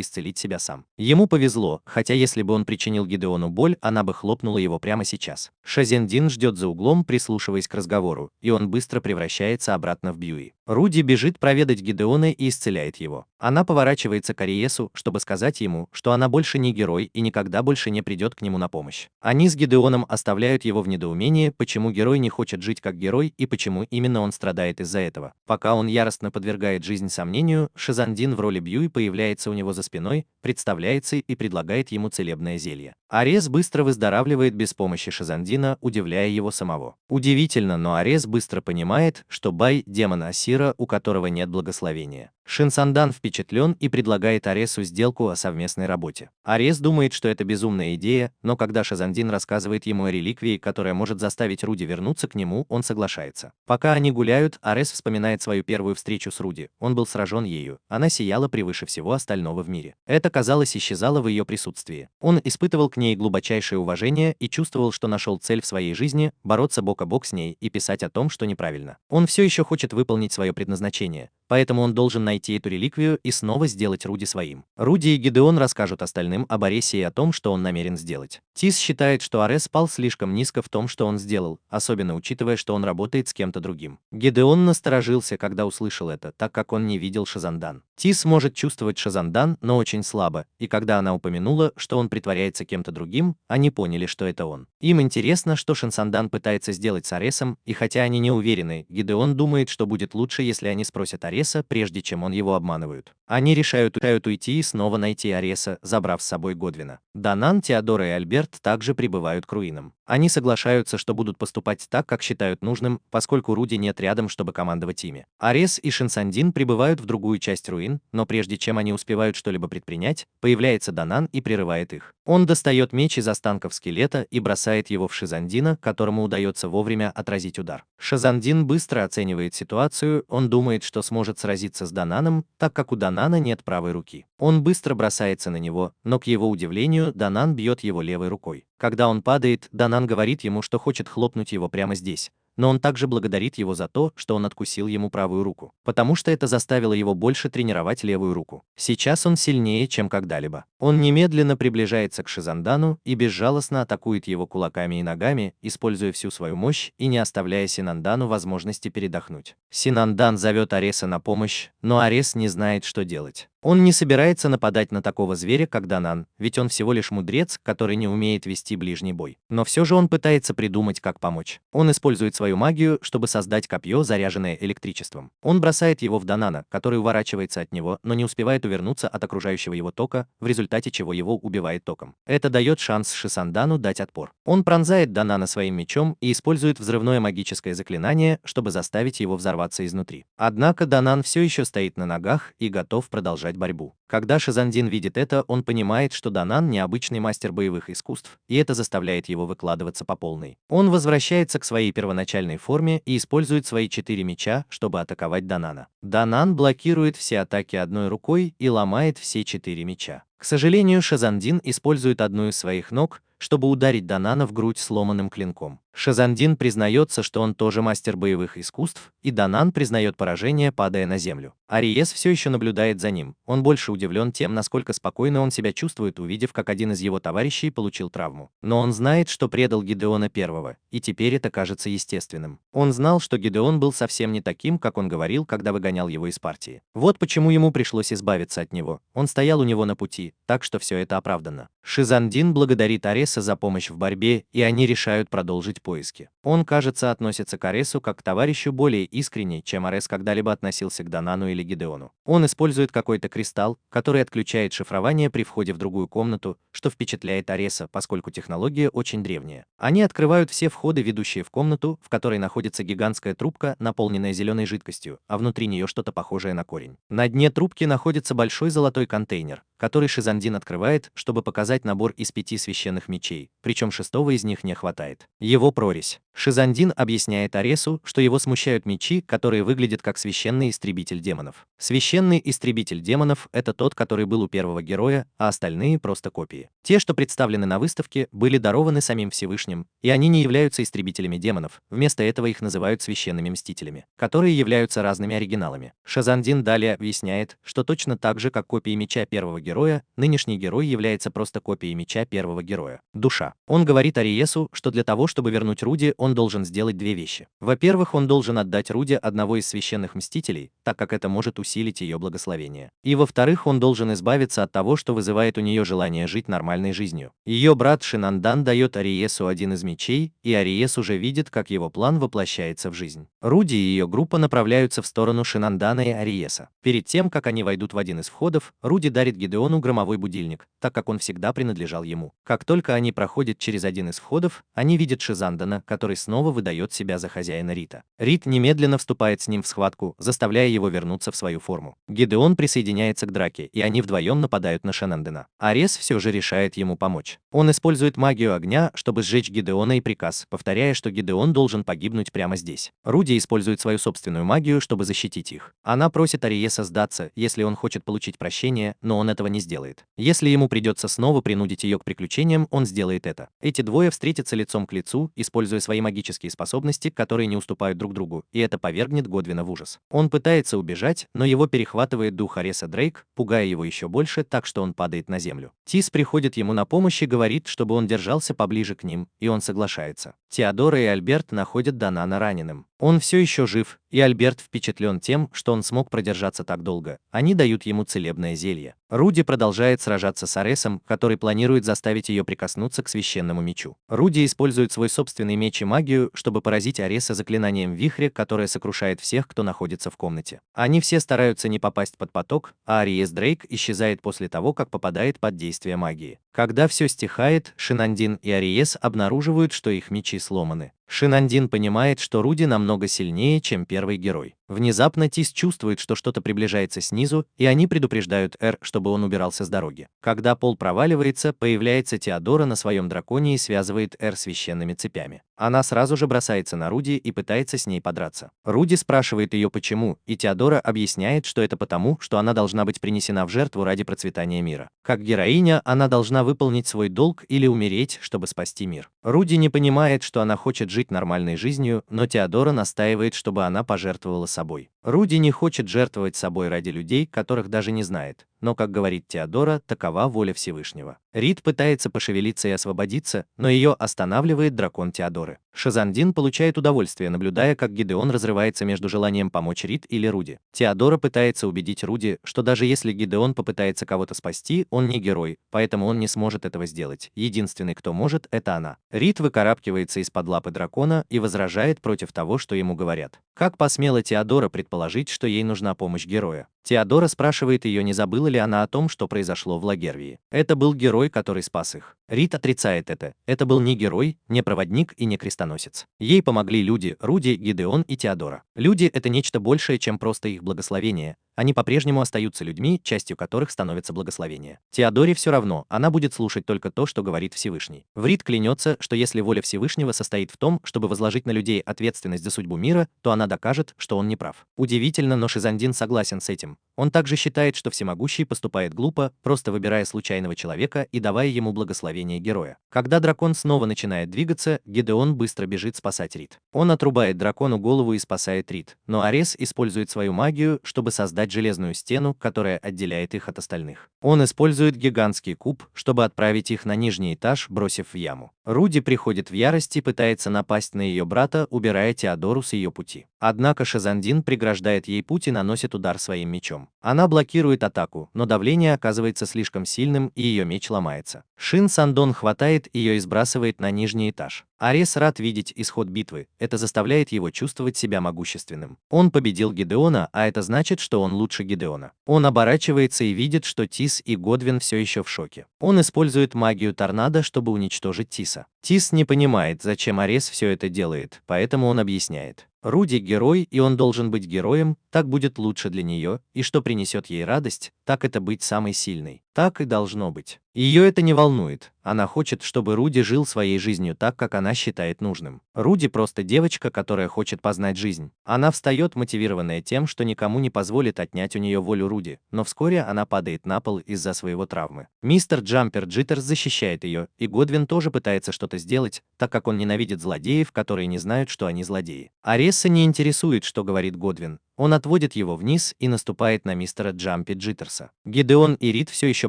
исцелить себя сам. Ему повезло, хотя если бы он причинил Гидеону боль, она бы хлопнула его прямо сейчас. Шазендин ждет за углом, прислушиваясь к разговору, и он быстро превращается обратно в Бьюи. Руди бежит проведать Гидеона и исцеляет его. Она поворачивается к Ариесу, чтобы сказать ему, что она больше не герой и никогда больше не придет к нему на помощь. Они с Гидеоном оставляют его в недоумении, почему герой не хочет жить как герой и почему именно он страдает из-за этого. Пока он яростно подвергает жизнь сомнению, Шазандин в роли Бьюи появляется у него за спиной, представляется и предлагает ему целебное зелье. Арес быстро выздоравливает без помощи Шазандина, удивляя его самого. Удивительно, но Арес быстро понимает, что Бай – демон Асира, у которого нет благословения. Шинсандан впечатлен и предлагает Аресу сделку о совместной работе. Арес думает, что это безумная идея, но когда Шазандин рассказывает ему о реликвии, которая может заставить Руди вернуться к нему, он соглашается. Пока они гуляют, Арес вспоминает свою первую встречу с Руди. Он был сражен ею. Она сияла превыше всего остального в мире. Это, казалось, исчезало в ее присутствии. Он испытывал к ней глубочайшее уважение и чувствовал, что нашел цель в своей жизни – бороться бок о бок с ней и писать о том, что неправильно. Он все еще хочет выполнить свое предназначение. Поэтому он должен найти эту реликвию и снова сделать Руди своим. Руди и Гидеон расскажут остальным об Аресе и о том, что он намерен сделать. Тис считает, что Арес пал слишком низко в том, что он сделал, особенно учитывая, что он работает с кем-то другим. Гидеон насторожился, когда услышал это, так как он не видел Шазандан. Тис может чувствовать Шазандан, но очень слабо, и когда она упомянула, что он притворяется кем-то другим, они поняли, что это он. Им интересно, что Шансандан пытается сделать с Аресом, и хотя они не уверены, Гидеон думает, что будет лучше, если они спросят Ареса, прежде чем он его обманывают. Они решают уйти и снова найти Ареса, забрав с собой Годвина. Данан, Теодора и Альберт также прибывают к руинам. Они соглашаются, что будут поступать так, как считают нужным, поскольку Руди нет рядом, чтобы командовать ими. Арес и Шинсандин прибывают в другую часть руин, но прежде чем они успевают что-либо предпринять, появляется Данан и прерывает их. Он достает меч из останков скелета и бросает его в Шизандина, которому удается вовремя отразить удар. Шизандин быстро оценивает ситуацию, он думает, что сможет сразиться с Дананом, так как у Данана нет правой руки. Он быстро бросается на него, но, к его удивлению, Данан бьет его левой рукой. Когда он падает, Данан говорит ему, что хочет хлопнуть его прямо здесь. но он также благодарит его за то, что он откусил ему правую руку, потому что это заставило его больше тренировать левую руку. Сейчас он сильнее, чем когда-либо. Он немедленно приближается к Шизандану и безжалостно атакует его кулаками и ногами, используя всю свою мощь и не оставляя Синандану возможности передохнуть. Синандан зовет Ареса на помощь, но Арес не знает, что делать. Он не собирается нападать на такого зверя, как Данан, ведь он всего лишь мудрец, который не умеет вести ближний бой. Но все же он пытается придумать, как помочь. Он использует свою магию, чтобы создать копье, заряженное электричеством. Он бросает его в Данана, который уворачивается от него, но не успевает увернуться от окружающего его тока, в результате чего его убивает током. Это дает шанс Шисандану дать отпор. Он пронзает Данана своим мечом и использует взрывное магическое заклинание, чтобы заставить его взорваться изнутри. Однако Данан все еще стоит на ногах и готов продолжать борьбу. Когда Шизандин видит это, он понимает, что Данан необычный мастер боевых искусств, и это заставляет его выкладываться по полной. Он возвращается к своей первоначальной форме и использует свои 4 меча, чтобы атаковать Данана. Данан блокирует все атаки одной рукой и ломает все 4 меча. К сожалению, Шизандин использует одну из своих ног, чтобы ударить Данана в грудь сломанным клинком. Шизандин признается, что он тоже мастер боевых искусств, и Данан признает поражение, падая на землю. Ариес все еще наблюдает за ним. Он больше удивлен тем, насколько спокойно он себя чувствует, увидев, как один из его товарищей получил травму. Но он знает, что предал Гидеона первого, и теперь это кажется естественным. Он знал, что Гидеон был совсем не таким, как он говорил, когда выгонял его из партии. Вот почему ему пришлось избавиться от него. Он стоял у него на пути, так что все это оправдано. Шизандин благодарит Ареса за помощь в борьбе, и они решают продолжить поиски. Он, кажется, относится к Аресу как к товарищу более искренне, чем Арес когда-либо относился к Данану или Гидеону. Он использует какой-то кристалл, который отключает шифрование при входе в другую комнату, что впечатляет Ареса, поскольку технология очень древняя. Они открывают все входы, ведущие в комнату, в которой находится гигантская трубка, наполненная зеленой жидкостью, а внутри нее что-то похожее на корень. На дне трубки находится большой золотой контейнер, который Шизандин открывает, чтобы показать набор из 5 священных мечей, причем 6-го из них не хватает. Его прорезь. Шизандин объясняет Аресу, что его смущают мечи, которые выглядят как священный истребитель демонов. Священный истребитель демонов — это тот, который был у первого героя, а остальные просто копии. Те, что представлены на выставке, были дарованы самим Всевышним, и они не являются истребителями демонов, вместо этого их называют священными мстителями, которые являются разными оригиналами. Шизандин далее объясняет, что точно так же, как копии меча первого героя, нынешний герой является просто копией меча первого героя. Душа. Он говорит Ариесу, что для того, чтобы вернуть Руди, он должен сделать 2 вещи. Во-первых, он должен отдать Руди одного из священных мстителей, так как это может усилить ее благословение. И во-вторых, он должен избавиться от того, что вызывает у нее желание жить нормальной жизнью. Ее брат Шинандан дает Ариесу один из мечей, и Ариес уже видит, как его план воплощается в жизнь. Руди и ее группа направляются в сторону Шинандана и Ариеса. Перед тем, как они войдут в один из входов, Руди дарит Гидеону громовой будильник, так как он всегда принадлежал ему. Как только они проходят через один из входов, они видят Шизандана, который снова выдает себя за хозяина Рита. Рит немедленно вступает с ним в схватку, заставляя его вернуться в свою форму. Гидеон присоединяется к драке, и они вдвоем нападают на Шинандана. Арес все же решает ему помочь. Он использует магию огня, чтобы сжечь Гидеона и приказ, повторяя, что Гидеон должен погибнуть прямо здесь. Руди использует свою собственную магию, чтобы защитить их. Она просит Ариеса сдаться, если он хочет получить прощение, но он этого не сделает. Если ему придется снова принудить ее к приключениям, он сделает это. Эти двое встретятся лицом к лицу, используя свои магические способности, которые не уступают друг другу, и это повергнет Годвина в ужас. Он пытается убежать, но его перехватывает дух Ареса Дрейк, пугая его еще больше, так что он падает на землю. Тис приходит ему на помощь и говорит, чтобы он держался поближе к ним, и он соглашается. Теодора и Альберт находят Данана раненым. Он все еще жив, и Альберт впечатлен тем, что он смог продержаться так долго. Они дают ему целебное зелье. Руди продолжает сражаться с Аресом, который планирует заставить ее прикоснуться к священному мечу. Руди использует свой собственный меч и магию, чтобы поразить Ареса заклинанием вихря, которое сокрушает всех, кто находится в комнате. Они все стараются не попасть под поток, а Ариес Дрейк исчезает после того, как попадает под действие магии. Когда все стихает, Шинандин и Ариес обнаруживают, что их мечи сломаны. Шинандин понимает, что Руди намного сильнее, чем первый герой. Внезапно Тис чувствует, что что-то приближается снизу, и они предупреждают Эр, чтобы он убирался с дороги. Когда пол проваливается, появляется Теодора на своем драконе и связывает Эр священными цепями. Она сразу же бросается на Руди и пытается с ней подраться. Руди спрашивает ее почему, и Теодора объясняет, что это потому, что она должна быть принесена в жертву ради процветания мира. Как героиня, она должна выполнить свой долг или умереть, чтобы спасти мир. Руди не понимает, что она хочет жить нормальной жизнью, но Теодора настаивает, чтобы она пожертвовала собой. Руди не хочет жертвовать собой ради людей, которых даже не знает. Но, как говорит Теодора, такова воля Всевышнего. Рид пытается пошевелиться и освободиться, но ее останавливает дракон Теодоры. Шазандин получает удовольствие, наблюдая, как Гидеон разрывается между желанием помочь Рид или Руди. Теодора пытается убедить Руди, что даже если Гидеон попытается кого-то спасти, он не герой, поэтому он не сможет этого сделать. Единственный, кто может, это она. Рид выкарабкивается из-под лапы дракона и возражает против того, что ему говорят. Как посмела Теодора предположить, что ей нужна помощь героя? Теодора спрашивает ее, не забыла ли она о том, что произошло в Лагервии. Это был герой, который спас их. Рид отрицает это. Это был не герой, не проводник и не крестоносец. Ей помогли люди, Руди, Гидеон и Теодора. Люди — это нечто большее, чем просто их благословение. Они по-прежнему остаются людьми, частью которых становится благословение. Теодоре все равно, она будет слушать только то, что говорит Всевышний. Рид клянется, что если воля Всевышнего состоит в том, чтобы возложить на людей ответственность за судьбу мира, то она докажет, что он не прав. Удивительно, но Шизандин согласен с этим. Он также считает, что Всемогущий поступает глупо, просто выбирая случайного человека и давая ему благословение героя. Когда дракон снова начинает двигаться, Гидеон быстро бежит спасать Рид. Он отрубает дракону голову и спасает Рид, но Арес использует свою магию, чтобы создать железную стену, которая отделяет их от остальных. Он использует гигантский куб, чтобы отправить их на нижний этаж, бросив в яму. Руди приходит в ярость и пытается напасть на ее брата, убирая Теодору с ее пути. Однако Шазандин преграждает ей путь и наносит удар своим мечом. Она блокирует атаку, но давление оказывается слишком сильным, и ее меч ломается. Шин Сандон хватает ее и сбрасывает на нижний этаж. Арес рад видеть исход битвы, это заставляет его чувствовать себя могущественным. Он победил Гидеона, а это значит, что он лучше Гидеона. Он оборачивается и видит, что Тис и Годвин все еще в шоке. Он использует магию торнадо, чтобы уничтожить Тиса. Тис не понимает, зачем Арес все это делает, поэтому он объясняет. Руди герой, и он должен быть героем, так будет лучше для нее, и что принесет ей радость, так это быть самой сильной. Так и должно быть. Ее это не волнует. Она хочет, чтобы Руди жил своей жизнью так, как она считает нужным. Руди просто девочка, которая хочет познать жизнь. Она встает, мотивированная тем, что никому не позволит отнять у нее волю Руди, но вскоре она падает на пол из-за своего травмы. Мистер Джампер Джиттерс защищает ее, и Годвин тоже пытается что-то сделать, так как он ненавидит злодеев, которые не знают, что они злодеи. Ареса не интересует, что говорит Годвин. Он отводит его вниз и наступает на мистера Джампи Джиттерса. Гидеон и Рид все еще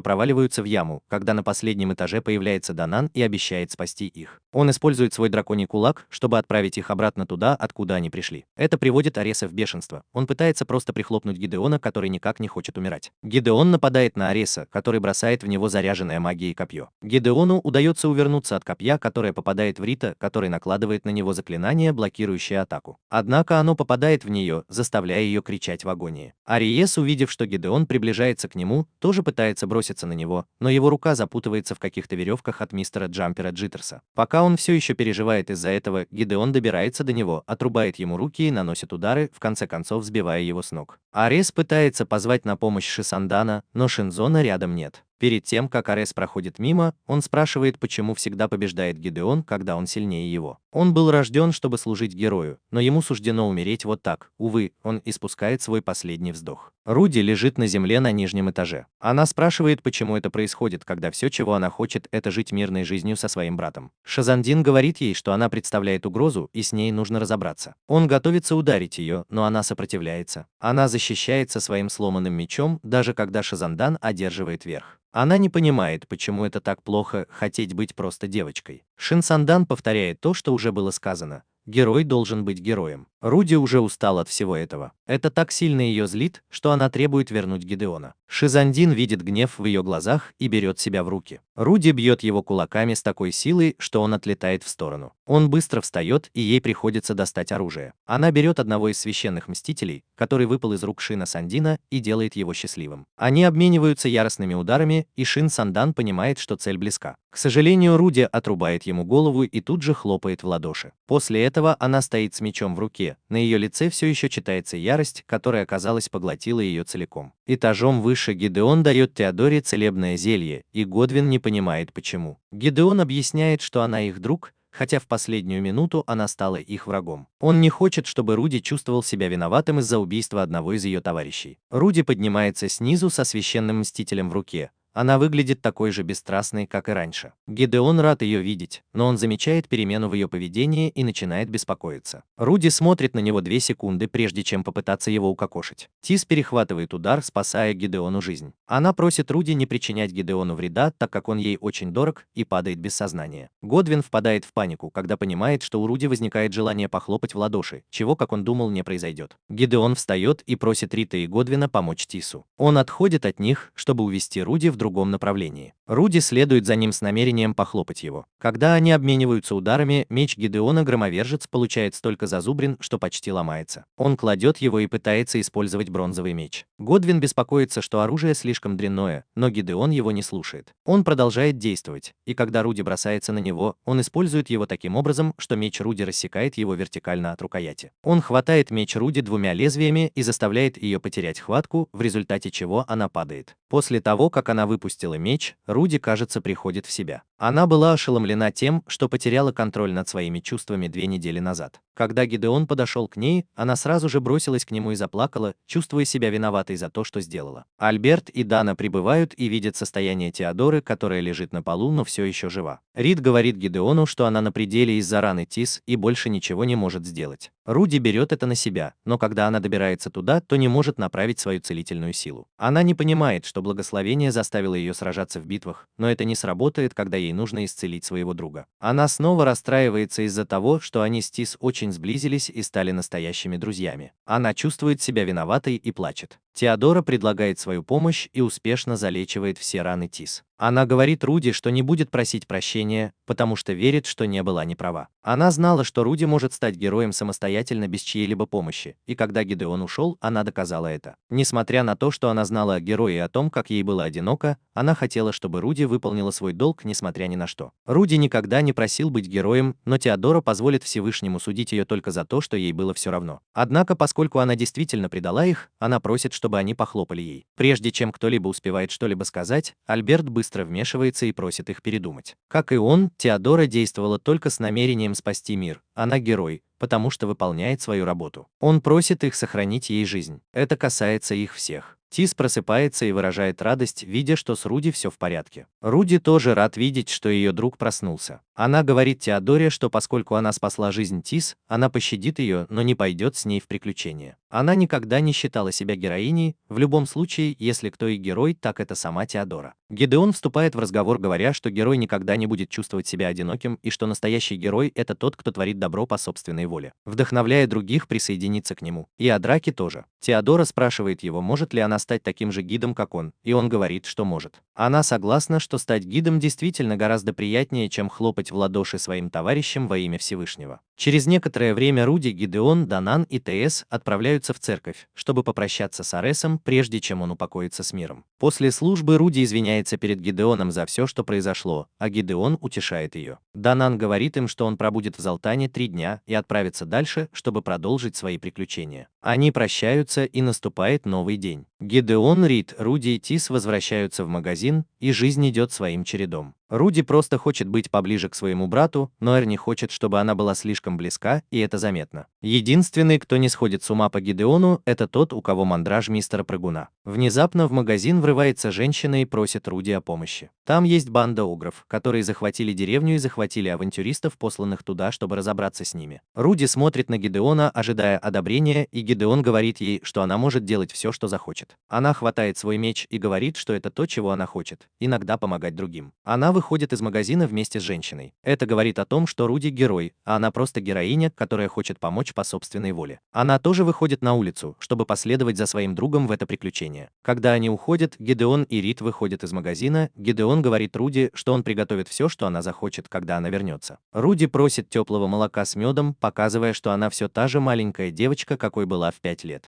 проваливаются в яму, когда на последнем этаже появляется Данан и обещает спасти их. Он использует свой драконий кулак, чтобы отправить их обратно туда, откуда они пришли. Это приводит Ареса в бешенство. Он пытается просто прихлопнуть Гидеона, который никак не хочет умирать. Гидеон нападает на Ареса, который бросает в него заряженное магией копье. Гидеону удается увернуться от копья, которое попадает в Рита, который накладывает на него заклинание, блокирующее атаку. Однако оно попадает в нее, заставляя ее кричать в агонии. Ариес, увидев, что Гидеон приближается к нему, тоже пытается броситься на него, но его рука запутывается в каких-то веревках от мистера Джампера Джиттерса. Пока он все еще переживает из-за этого, Гидеон добирается до него, отрубает ему руки и наносит удары, в конце концов сбивая его с ног. Арес пытается позвать на помощь Шисандана, но Шинзона рядом нет. Перед тем, как Арес проходит мимо, он спрашивает, почему всегда побеждает Гидеон, когда он сильнее его. Он был рожден, чтобы служить герою, но ему суждено умереть вот так. Увы, он испускает свой последний вздох. Руди лежит на земле на нижнем этаже. Она спрашивает, почему это происходит, когда все, чего она хочет, это жить мирной жизнью со своим братом. Шазандин говорит ей, что она представляет угрозу, и с ней нужно разобраться. Он готовится ударить ее, но она сопротивляется. Она защищается своим сломанным мечом, даже когда Шазандан одерживает верх. Она не понимает, почему это так плохо хотеть быть просто девочкой. Шинсандан повторяет то, что уже было сказано. Герой должен быть героем. Руди уже устал от всего этого. Это так сильно ее злит, что она требует вернуть Гидеона. Шизандин видит гнев в ее глазах и берет себя в руки. Руди бьет его кулаками с такой силой, что он отлетает в сторону. Он быстро встает, и ей приходится достать оружие. Она берет одного из священных мстителей, который выпал из рук Шина Сандина, и делает его счастливым. Они обмениваются яростными ударами, и Шин Сандан понимает, что цель близка. К сожалению, Руди отрубает ему голову и тут же хлопает в ладоши. После этого она стоит с мечом в руке. На ее лице все еще читается ярость, которая, казалось, поглотила ее целиком. Этажом выше Гидеон дает Теодоре целебное зелье, и Годвин не понимает почему. Гидеон объясняет, что она их друг, хотя в последнюю минуту она стала их врагом. Он не хочет, чтобы Руди чувствовал себя виноватым из-за убийства одного из ее товарищей. Руди поднимается снизу со священным мстителем в руке, Она выглядит такой же бесстрастной, как и раньше. Гидеон рад ее видеть, но он замечает перемену в ее поведении и начинает беспокоиться. Руди смотрит на него 2 секунды, прежде чем попытаться его укокошить. Тис перехватывает удар, спасая Гидеону жизнь. Она просит Руди не причинять Гидеону вреда, так как он ей очень дорог, и падает без сознания. Годвин впадает в панику, когда понимает, что у Руди возникает желание похлопать в ладоши, чего, как он думал, не произойдет. Гидеон встает и просит Рита и Годвина помочь Тису. Он отходит от них, чтобы увести Руди в другом направлении. Руди следует за ним с намерением похлопать его. Когда они обмениваются ударами, меч Гидеона-громовержец получает столько зазубрин, что почти ломается. Он кладет его и пытается использовать бронзовый меч. Годвин беспокоится, что оружие слишком дрянное, но Гидеон его не слушает. Он продолжает действовать, и когда Руди бросается на него, он использует его таким образом, что меч Руди рассекает его вертикально от рукояти. Он хватает меч Руди 2 лезвиями и заставляет ее потерять хватку, в результате чего она падает. После того, как она выпустила меч, Руди, кажется, приходит в себя. Она была ошеломлена тем, что потеряла контроль над своими чувствами 2 недели назад. Когда Гидеон подошел к ней, она сразу же бросилась к нему и заплакала, чувствуя себя виноватой за то, что сделала. Альберт и Дана прибывают и видят состояние Теодоры, которая лежит на полу, но все еще жива. Рид говорит Гидеону, что она на пределе из-за раны Тис и больше ничего не может сделать. Руди берет это на себя, но когда она добирается туда, то не может направить свою целительную силу. Она не понимает, что благословение заставило ее сражаться в битвах, но это не сработает, когда ей нужно исцелить своего друга. Она снова расстраивается из-за того, что они с Тис очень сблизились и стали настоящими друзьями. Она чувствует себя виноватой и плачет. Теодора предлагает свою помощь и успешно залечивает все раны Тис. Она говорит Руди, что не будет просить прощения, потому что верит, что не была неправа. Она знала, что Руди может стать героем самостоятельно без чьей-либо помощи, и когда Гидеон ушел, она доказала это. Несмотря на то, что она знала о герое и о том, как ей было одиноко, она хотела, чтобы Руди выполнила свой долг, несмотря ни на что. Руди никогда не просил быть героем, но Теодора позволит Всевышнему судить ее только за то, что ей было все равно. Однако, поскольку она действительно предала их, она просит, чтобы они похлопали ей. Прежде чем кто-либо успевает что-либо сказать, Альберт быстро вмешивается и просит их передумать. Как и он, Теодора действовала только с намерением спасти мир. Она герой, потому что выполняет свою работу. Он просит их сохранить ей жизнь. Это касается их всех. Тис просыпается и выражает радость, видя, что с Руди все в порядке. Руди тоже рад видеть, что ее друг проснулся. Она говорит Теодоре, что поскольку она спасла жизнь Тис, она пощадит ее, но не пойдет с ней в приключения. Она никогда не считала себя героиней, в любом случае, если кто и герой, так это сама Теодора. Гидеон вступает в разговор, говоря, что герой никогда не будет чувствовать себя одиноким и что настоящий герой – это тот, кто творит добро по собственной воле, вдохновляя других присоединиться к нему. И о драке тоже. Теодора спрашивает его, может ли она стать таким же гидом, как он, и он говорит, что может. Она согласна, что стать гидом действительно гораздо приятнее, чем хлопать в ладоши своим товарищам во имя Всевышнего. Через некоторое время Руди, Гидеон, Данан и ТС отправляются в церковь, чтобы попрощаться с Аресом, прежде чем он упокоится с миром. После службы Руди извиняется перед Гидеоном за все, что произошло, а Гидеон утешает ее. Данан говорит им, что он пробудет в Залтане 3 дня и отправится дальше, чтобы продолжить свои приключения. Они прощаются, и наступает новый день. Гидеон, Рид, Руди и Тис возвращаются в магазин, и жизнь идет своим чередом. Руди просто хочет быть поближе к своему брату, но Эрни хочет, чтобы она была слишком близка, и это заметно. Единственный, кто не сходит с ума по Гидеону, это тот, у кого мандраж мистера Прыгуна. Внезапно в магазин врывается женщина и просит Руди о помощи. Там есть банда огров, которые захватили деревню и захватили авантюристов, посланных туда, чтобы разобраться с ними. Руди смотрит на Гидеона, ожидая одобрения, и Гидеон говорит ей, что она может делать все, что захочет. Она хватает свой меч и говорит, что это то, чего она хочет – иногда помогать другим. Она выходит из магазина вместе с женщиной. Это говорит о том, что Руди герой, а она просто героиня, которая хочет помочь по собственной воле. Она тоже выходит на улицу, чтобы последовать за своим другом в это приключение. Когда они уходят, Гидеон и Рид выходят из магазина. Гидеон говорит Руди, что он приготовит все, что она захочет, когда она вернется. Руди просит теплого молока с медом, показывая, что она все та же маленькая девочка, какой была в 5 лет.